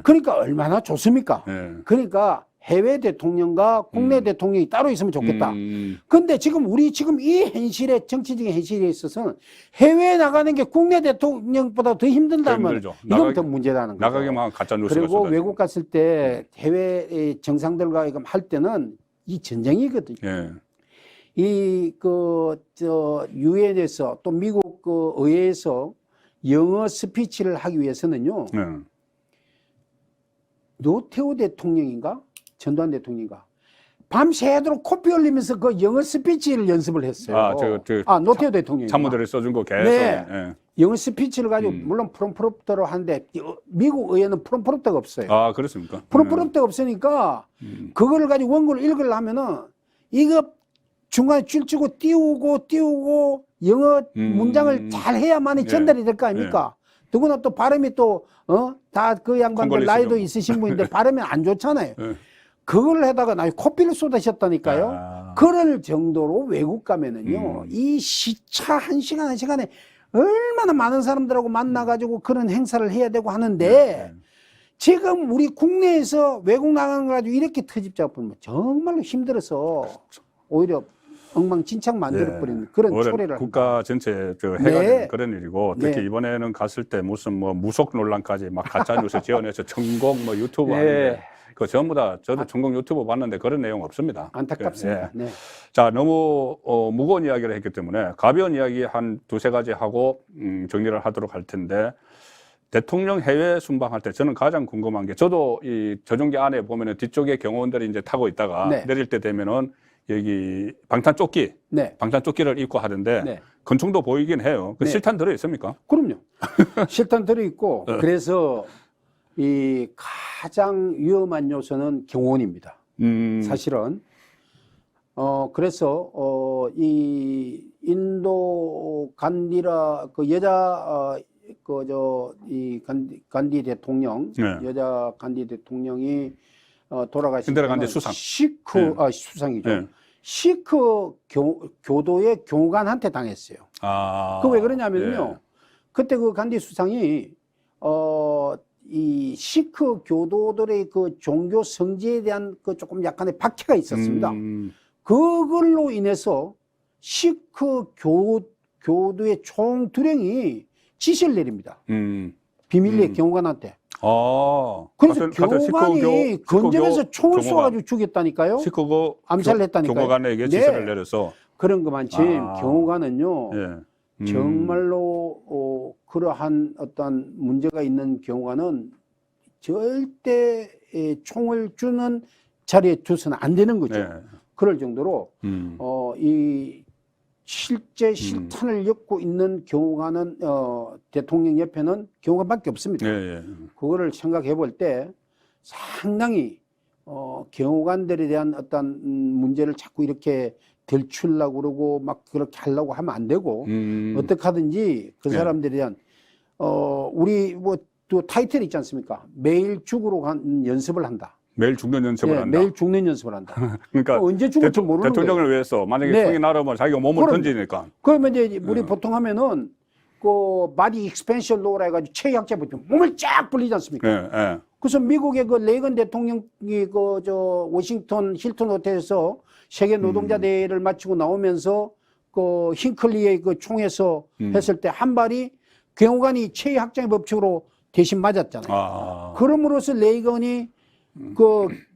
그러니까 얼마나 좋습니까? 그러니까 해외 대통령과 국내 대통령이 따로 있으면 좋겠다. 근데 지금 이 현실에 정치적인 현실에 있어서는 해외에 나가는 게 국내 대통령보다 더 힘든다면 이건 더 문제라는 거죠. 나가기만 가짜 뉴스가 그리고 외국 갔을 때 해외 정상들과 할 때는 이 전쟁이거든요. 유엔에서 또 미국 그 의회에서 영어 스피치를 하기 위해서는요. 노태우 대통령인가? 전두환 대통령인가? 밤새도록 코피 흘리면서 그 영어 스피치를 연습을 했어요. 노태우 대통령이. 참모들이 써준 거 계속. 영어 스피치를 가지고 물론 프롬프터로 하는데 미국 의회는 프롬프터가 없어요. 그렇습니까? 프롬프터가 없으니까 그거를 가지고 원고를 읽으려면은 이거 중간에 줄치고 띄우고 영어 문장을 잘 해야만이 전달이 될 거 아닙니까? 더구나 또 발음이 또 다 그 양반들 나이도 있으신 분인데 발음이 안 좋잖아요. 그걸 하다가 나중에 코피를 쏟으셨다니까요. 그럴 정도로 외국 가면은요, 이 시차 1시간, 1시간에 얼마나 많은 사람들하고 만나가지고 그런 행사를 해야 되고 하는데, 지금 우리 국내에서 외국 나가는 거 가지고 이렇게 트집 잡으면 정말로 힘들어서 오히려 엉망진창 만들어버리는 그런 초래를 국가 전체에 해가지는 그런 일이고, 특히 이번에는 갔을 때 무슨 뭐 무속 논란까지 막 가짜뉴스 지어내서 천공 뭐 유튜브 하는데, 그 전부 다 저도 천공 유튜브 봤는데 그런 내용 없습니다. 안타깝습니다. 네. 자, 너무 무거운 이야기를 했기 때문에 가벼운 이야기 한 두세 가지 하고 정리를 하도록 할 텐데, 대통령 해외 순방할 때 저는 가장 궁금한 게, 저도 이 저종기 안에 보면은 뒤쪽에 경호원들이 이제 타고 있다가 내릴 때 되면은 여기 방탄조끼, 방탄조끼를 입고 하던데 권총도 보이긴 해요. 그 실탄 들어 있습니까? 그럼요. 실탄 들어 있고 그래서 이 가장 위험한 요소는 경호원입니다. 사실은 그래서 이 인도 간디라 그 여자 이 간디 대통령, 여자 간디 대통령이 돌아가신 인디라 간디 수상. 시크 수상이죠. 시크 교도의 교관한테 당했어요. 그 왜 그러냐면요. 그때 그 간디 수상이 이 시크 교도들의 그 종교 성지에 대한 그 조금 약간의 박해가 있었습니다. 그걸로 인해서 시크 교도의 총 두령이 지시를 내립니다. 비밀리에 경호관한테. 그래서 경호관이 건전에서 총을 쏘아가지고 죽였다니까요. 암살을 했다니까요. 경호관에게 지시를 내려서. 그런 것만큼 경호관은요. 정말로 그러한 어떤 문제가 있는 경우는 절대 총을 주는 자리에 두서는 안 되는 거죠. 그럴 정도로 이 실제 실탄을 엮고 있는 경우가는 대통령 옆에는 경우가밖에 없습니다. 그거를 생각해 볼 때 상당히 경호관들에 대한 어떤 문제를 자꾸 이렇게 들추려고 그러고 막 그렇게 하려고 하면 안 되고 어떻게 하든지 그 사람들에 대한 우리 뭐 또 타이틀이 있지 않습니까? 매일 죽으러 간 연습을 한다. 매일 죽는 연습을 한다. 매일 죽는 연습을 한다. 그러니까 언제 죽을지 모르는 대통령을 거예요. 위해서 만약에 총이 날아오면 자기가 몸을 던지니까. 그러면 이제 우리 보통 하면은 그 바디 익스펜션 로우라 해가지고 체약제 붙이면 몸을 쫙 불리지 않습니까? 그래서 미국의 그 레이건 대통령이 그 저 워싱턴 힐튼 호텔에서 세계 노동자 대회를 마치고 나오면서 그 힝클리의 그 총에서 했을 때 한 발이 경호관이 체의학장의 법칙으로 대신 맞았잖아요. 그럼으로써 레이건이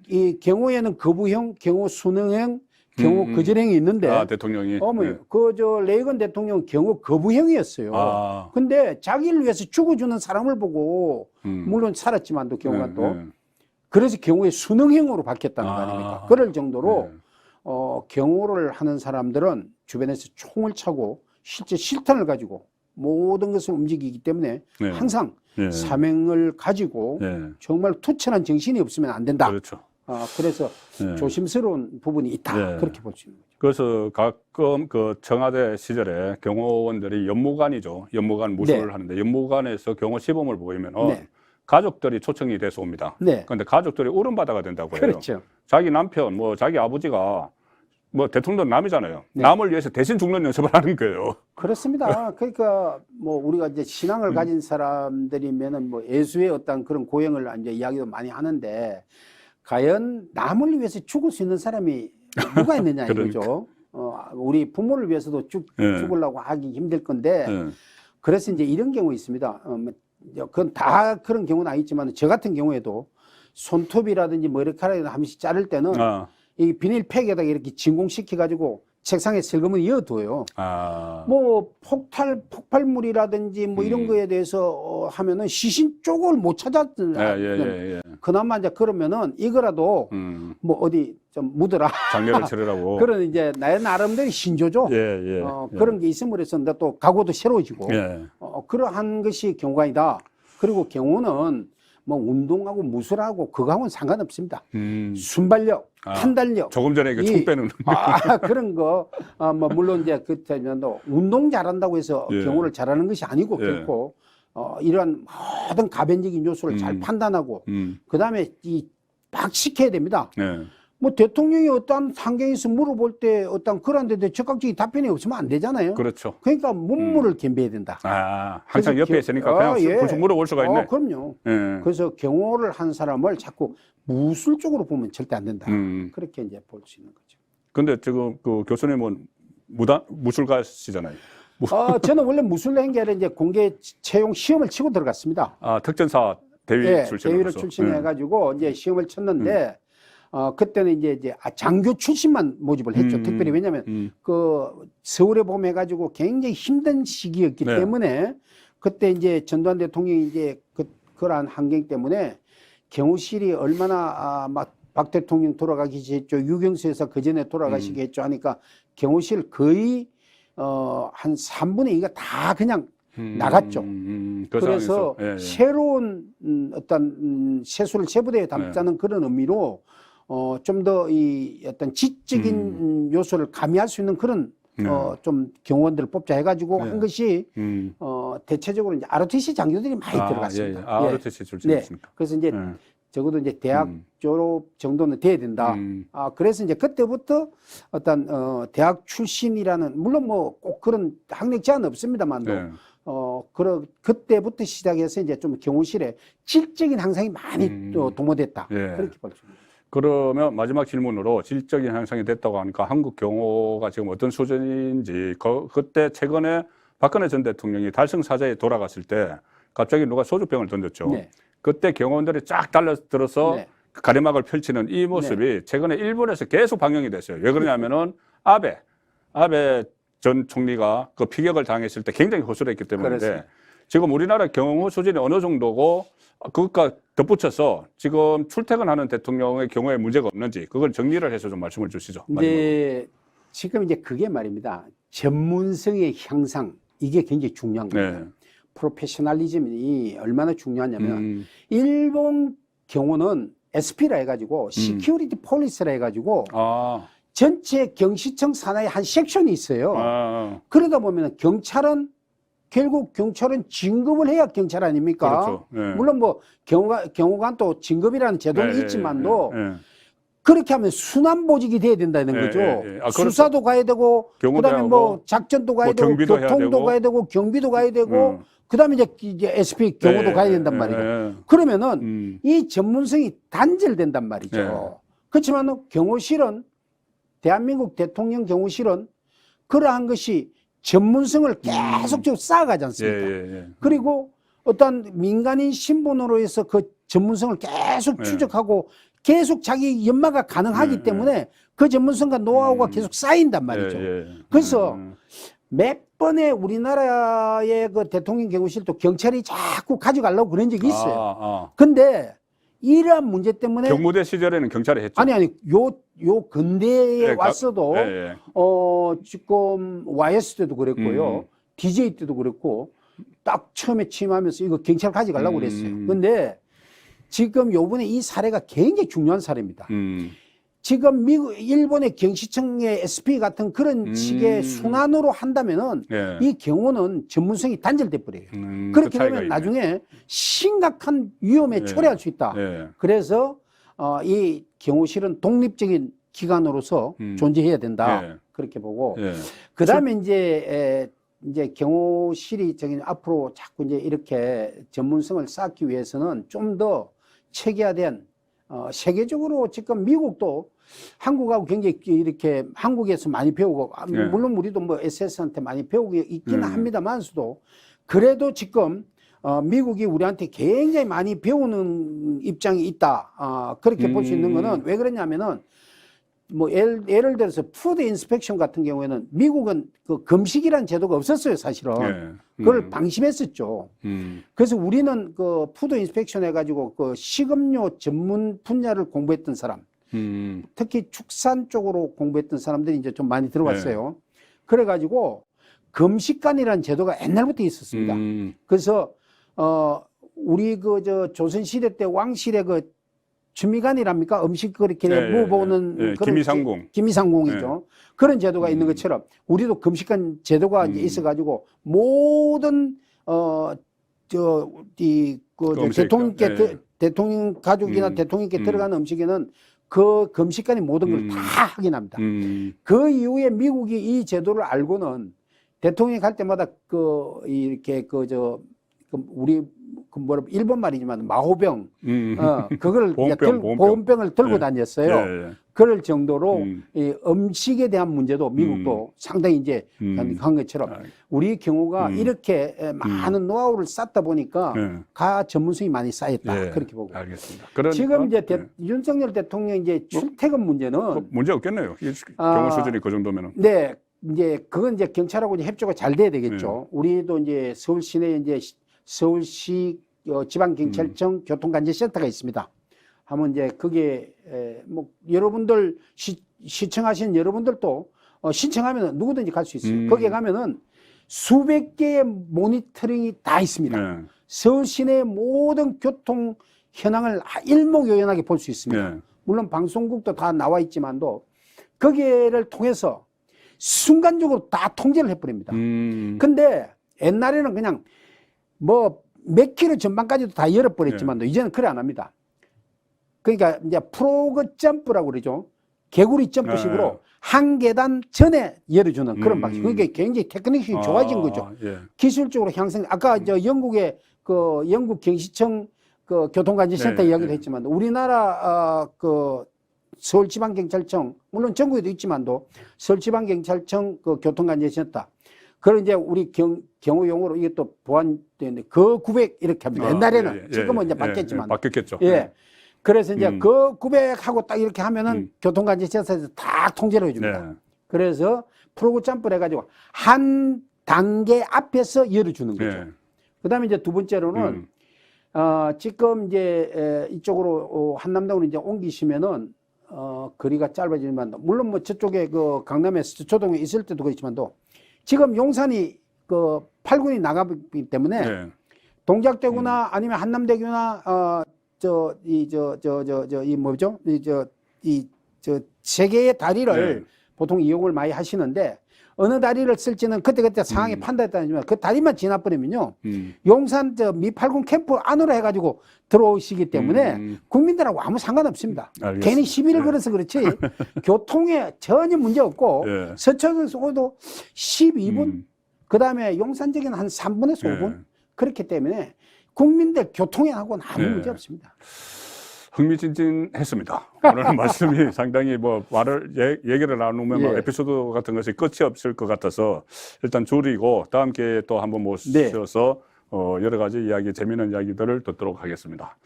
이 경호에는 거부형, 경호 순응형, 경호 거절형이 있는데. 대통령이. 저 레이건 대통령 경호 거부형이었어요. 근데 자기를 위해서 죽어주는 사람을 보고, 물론 살았지만도 경호관도. 그래서 경호의 순응형으로 바뀌었다는 거 아닙니까? 그럴 정도로, 경호를 하는 사람들은 주변에서 총을 차고 실제 실탄을 가지고 모든 것을 움직이기 때문에 항상 사명을 가지고 정말 투철한 정신이 없으면 안 된다. 그렇죠. 그래서 조심스러운 부분이 있다. 그렇게 볼 수 있는 거죠. 그래서 가끔 그 청와대 시절에 경호원들이 연무관이죠. 연무관 무술을 하는데 연무관에서 경호 시범을 보이면 가족들이 초청이 돼서 옵니다. 그런데 가족들이 울음바다가 된다고 해요. 그렇죠. 자기 남편, 뭐 자기 아버지가 뭐 대통령 남이잖아요. 남을 위해서 대신 죽는 연습을 하는 거예요. 그렇습니다. 그러니까 뭐 우리가 이제 신앙을 가진 사람들이면은 뭐 예수의 어떤 그런 고행을 이제 이야기도 많이 하는데 과연 남을 위해서 죽을 수 있는 사람이 누가 있느냐 이거죠. 우리 부모를 위해서도 죽으려고 하기 힘들 건데 그래서 이제 이런 경우 있습니다. 그건 다 그런 경우는 아니지만 저 같은 경우에도 손톱이라든지 머리카락이나 한 번씩 자를 때는 이 비닐팩에다가 이렇게 진공시켜가지고 책상에 슬그머니 이어둬요. 뭐 폭발물이라든지 뭐 이런 거에 대해서 하면은 시신 쪽을 못 찾았던. 그나마 이제 그러면은 이거라도 뭐 어디 좀 묻어라. 장례를 치르라고. 그런 이제 나의 나름대로 신조죠. 그런 게 있음으로 해서 또 각오도 새로워지고. 그러한 것이 경관이다. 그리고 경호는 뭐 운동하고 무술하고 그거하고는 상관없습니다. 순발력, 판단력. 조금 전에 그 총 빼는. 그런 거, 뭐 물론 이제 그때도 운동 잘한다고 해서 경호를 잘하는 것이 아니고 결코 이러한 모든 가변적인 요소를 잘 판단하고 그다음에 이 막 시켜야 됩니다. 네. 뭐 대통령이 어떤 환경에서 물어볼 때 어떤 그런 데 적극적인 답변이 없으면 안 되잖아요. 그렇죠. 그러니까 문무를 겸비해야 된다. 아, 항상 옆에 그래서 있으니까 그냥 예. 불쑥 물어볼 수가 있네. 그럼요. 예. 그래서 경호를 한 사람을 자꾸 무술적으로 보면 절대 안 된다. 그렇게 이제 볼 수 있는 거죠. 근데 지금 그 교수님은 무술가시잖아요. 저는 원래 무술을 게 아니라 이제 공개 채용 시험을 치고 들어갔습니다. 아, 특전사 대위 예, 출신으로서. 대위를 출신해가지고 이제 시험을 쳤는데 그때는 이제 장교 출신만 모집을 했죠. 특별히 왜냐하면 그 서울에 보면 해가지고 굉장히 힘든 시기였기 네. 때문에 그때 이제 전두환 대통령이 이제 그러한 환경 때문에 경호실이 얼마나 막 박 대통령 돌아가기 했죠. 유경수에서 그 전에 돌아가시게 했죠. 하니까 경호실 거의 한 3분의 2가 다 그냥 나갔죠. 그래서 예, 예. 새로운 어떤 세수를 제부대에 담자는 그런 의미로 좀 더 이 어떤 지적인 요소를 가미할 수 있는 그런 좀 경호원들을 뽑자 해가지고 한 것이 대체적으로 이제 ROTC 장교들이 많이 들어갔습니다. 예, 예. ROTC 출신이십니까? 네. 그래서 이제 적어도 이제 대학 졸업 정도는 돼야 된다. 그래서 이제 그때부터 어떤 대학 출신이라는 물론 뭐 꼭 그런 학력 제한 없습니다만도 네. 그때부터 시작해서 이제 좀 경호실에 질적인 향상이 많이 도모됐다. 예. 그렇게 볼 수 있습니다. 그러면 마지막 질문으로 질적인 향상이 됐다고 하니까 한국 경호가 지금 어떤 수준인지 그때 최근에 박근혜 전 대통령이 달성사자에 돌아갔을 때 갑자기 누가 소주병을 던졌죠. 네. 그때 경호원들이 쫙 달려들어서 네. 가리막을 펼치는 이 모습이 네. 최근에 일본에서 계속 방영이 됐어요. 왜 그러냐면은 아베 전 총리가 그 피격을 당했을 때 굉장히 호소했기 때문인데 그렇습니다. 지금 우리나라 경호 수준이 어느 정도고 그것과 덧붙여서 지금 출퇴근하는 대통령의 경우에 문제가 없는지 그걸 정리를 해서 좀 말씀을 주시죠. 네, 지금 이제 그게 말입니다. 전문성의 향상 이게 굉장히 중요한 겁니다. 네. 프로페셔널리즘이 얼마나 중요하냐면 일본 경호는 SP라 해가지고 시큐리티 폴리스라 해가지고 전체 경시청 산하에 한 섹션이 있어요. 그러다 보면 결국 경찰은 진급을 해야 경찰 아닙니까? 그렇죠. 네. 물론 뭐 경호관 또 진급이라는 제도는 있지만도 그렇게 하면 순환보직이 돼야 된다는 거죠. 수사도 가야 되고 그다음에 뭐 작전도 가야 되고 교통도 가야 되고 경비도 가야 되고 그다음에 이제 SP 경호도 가야 된단 말이죠. 그러면은 이 전문성이 단절된단 말이죠. 그렇지만 경호실은 대한민국 대통령 경호실은 그러한 것이 전문성을 계속적으로 쌓아가지 않습니까? 그리고 어떤 민간인 신분으로 해서 그 전문성을 계속 추적하고 계속 자기 연마가 가능하기 때문에 그 전문성과 노하우가 계속 쌓인단 말이죠. 그래서 몇 번의 우리나라의 그 대통령 경호실도 경찰이 자꾸 가져가려고 그런 적이 있어요. 근데 이러한 문제 때문에 경무대 시절에는 경찰이 했죠. 아니 요 근대에 왔어도 지금 YS 때도 그랬고요. DJ 때도 그랬고 딱 처음에 취임하면서 이거 경찰 가져가려고 그랬어요. 근데 지금 요번에 이 사례가 굉장히 중요한 사례입니다. 지금 일본의 경시청의 SP 같은 그런 식의 순환으로 한다면은 이 경우는 전문성이 단절돼 버려요. 그렇게 되면 나중에 심각한 위험에 초래할 수 있다. 그래서 이 경호실은 독립적인 기관으로서 존재해야 된다. 그렇게 보고 그다음에 이제 경호실이 앞으로 자꾸 이제 이렇게 전문성을 쌓기 위해서는 좀 더 체계화된 세계적으로 지금 미국도 한국하고 굉장히 이렇게 한국에서 많이 배우고 물론 우리도 뭐 SS한테 많이 배우고 있기는 합니다만서도 그래도 지금 미국이 우리한테 굉장히 많이 배우는 입장이 있다. 그렇게 볼 수 있는 거는 왜 그러냐면은 뭐 예를 들어서 푸드 인스펙션 같은 경우에는 미국은 그 금식이라는 제도가 없었어요, 사실은. 그걸 방심했었죠. 그래서 우리는 그 푸드 인스펙션 해가지고 그 식음료 전문 분야를 공부했던 사람, 특히 축산 쪽으로 공부했던 사람들이 이제 좀 많이 들어왔어요. 그래가지고 금식관이라는 제도가 옛날부터 있었습니다. 그래서 우리 조선시대 때 왕실의 그 주미관이랍니까? 음식 그렇게 먹어보는 그런 기미상궁이죠. 그런 제도가 있는 것처럼 우리도 금식관 제도가 이제 있어가지고 모든 대통령께 대통령 가족이나 대통령께 들어가는 음식에는 그 금식간이 모든 걸 다 확인합니다. 그 이후에 미국이 이 제도를 알고는 대통령이 갈 때마다 이렇게 우리 일본 말이지만 마호병, 그걸 보온병을 들고 다녔어요. 예, 예. 그럴 정도로 이 음식에 대한 문제도 미국도 상당히 이제 한 것처럼 우리 경우가 이렇게 많은 노하우를 쌓다 보니까 가 전문성이 많이 쌓였다. 예, 그렇게 보고. 알겠습니다. 지금 이제 윤석열 대통령 이제 출퇴근 문제는 문제 없겠네요. 경호 수준이 그 정도면은. 네, 이제 그건 이제 경찰하고 이제 협조가 잘 돼야 되겠죠. 우리도 이제 서울 시내에 이제 서울시 지방경찰청 교통관제센터가 있습니다. 하면 이제 그게 뭐 여러분들 시청하신 여러분들도 신청하면 누구든지 갈 수 있어요. 거기에 가면은 수백 개의 모니터링이 다 있습니다. 서울 시내의 모든 교통 현황을 일목요연하게 볼 수 있습니다. 물론 방송국도 다 나와 있지만도 거기를 통해서 순간적으로 다 통제를 해버립니다. 근데 옛날에는 그냥 뭐 몇 킬로 전반까지도 다 열어버렸지만도 이제는 그래 안 합니다. 그러니까 이제 프로그 점프라고 그러죠. 개구리 점프식으로 한 계단 전에 열어주는 그런 방식. 그게 굉장히 테크닉이 좋아진 거죠. 예. 기술적으로 향상. 아까 영국의 영국 경시청 교통관제센터 이야기도 했지만 우리나라 서울지방경찰청 물론 전국에도 있지만도 서울지방경찰청 교통관제센터. 그런 이제 우리 경우 용어로 이게 또 보완되는데 그 900 이렇게 합니다. 옛날에는 지금은 이제 바뀌었지만 바뀌었겠죠. 예. 그래서 이제 그 900하고 딱 이렇게 하면은 교통관제센터에서 다 통제를 해줍니다. 그래서 프로그 점프를 해가지고 한 단계 앞에서 열어주는 거죠. 그다음에 이제 두 번째로는 지금 이제 이쪽으로 한남동으로 이제 옮기시면은 거리가 짧아지지만 물론 뭐 저쪽에 강남에 서초동에 있을 때도 그렇지만도 지금 용산이 8군이 나가기 때문에 동작대구나 아니면 한남대교나 세 개의 다리를 보통 이용을 많이 하시는데 어느 다리를 쓸지는 그때그때 상황에 판단에 따르지만 그 다리만 지나버리면요. 용산 미8군 캠프 안으로 해가지고 들어오시기 때문에 국민들하고 아무 상관없습니다. 알겠습니다. 괜히 시비를 걸어서 그렇지 교통에 전혀 문제 없고 서초동에서 오도 12분 그 다음에 용산역에는 한 3분에서 5분 그렇기 때문에 국민들 교통에하고는 아무 문제 없습니다. 흥미진진했습니다. 오늘 말씀이 상당히 얘기를 나누면 에피소드 같은 것이 끝이 없을 것 같아서 일단 줄이고 다음 기회에 또 한번 모셔서 여러 가지 이야기, 재미있는 이야기들을 듣도록 하겠습니다.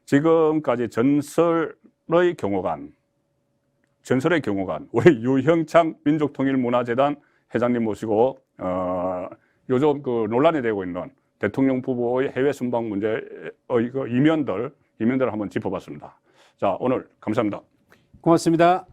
지금까지 전설의 경호관, 우리 유형창 민족통일문화재단 회장님 모시고 요즘 논란이 되고 있는 대통령 후보의 해외 순방 문제의 이면들을 한번 짚어봤습니다. 자, 오늘 감사합니다. 고맙습니다.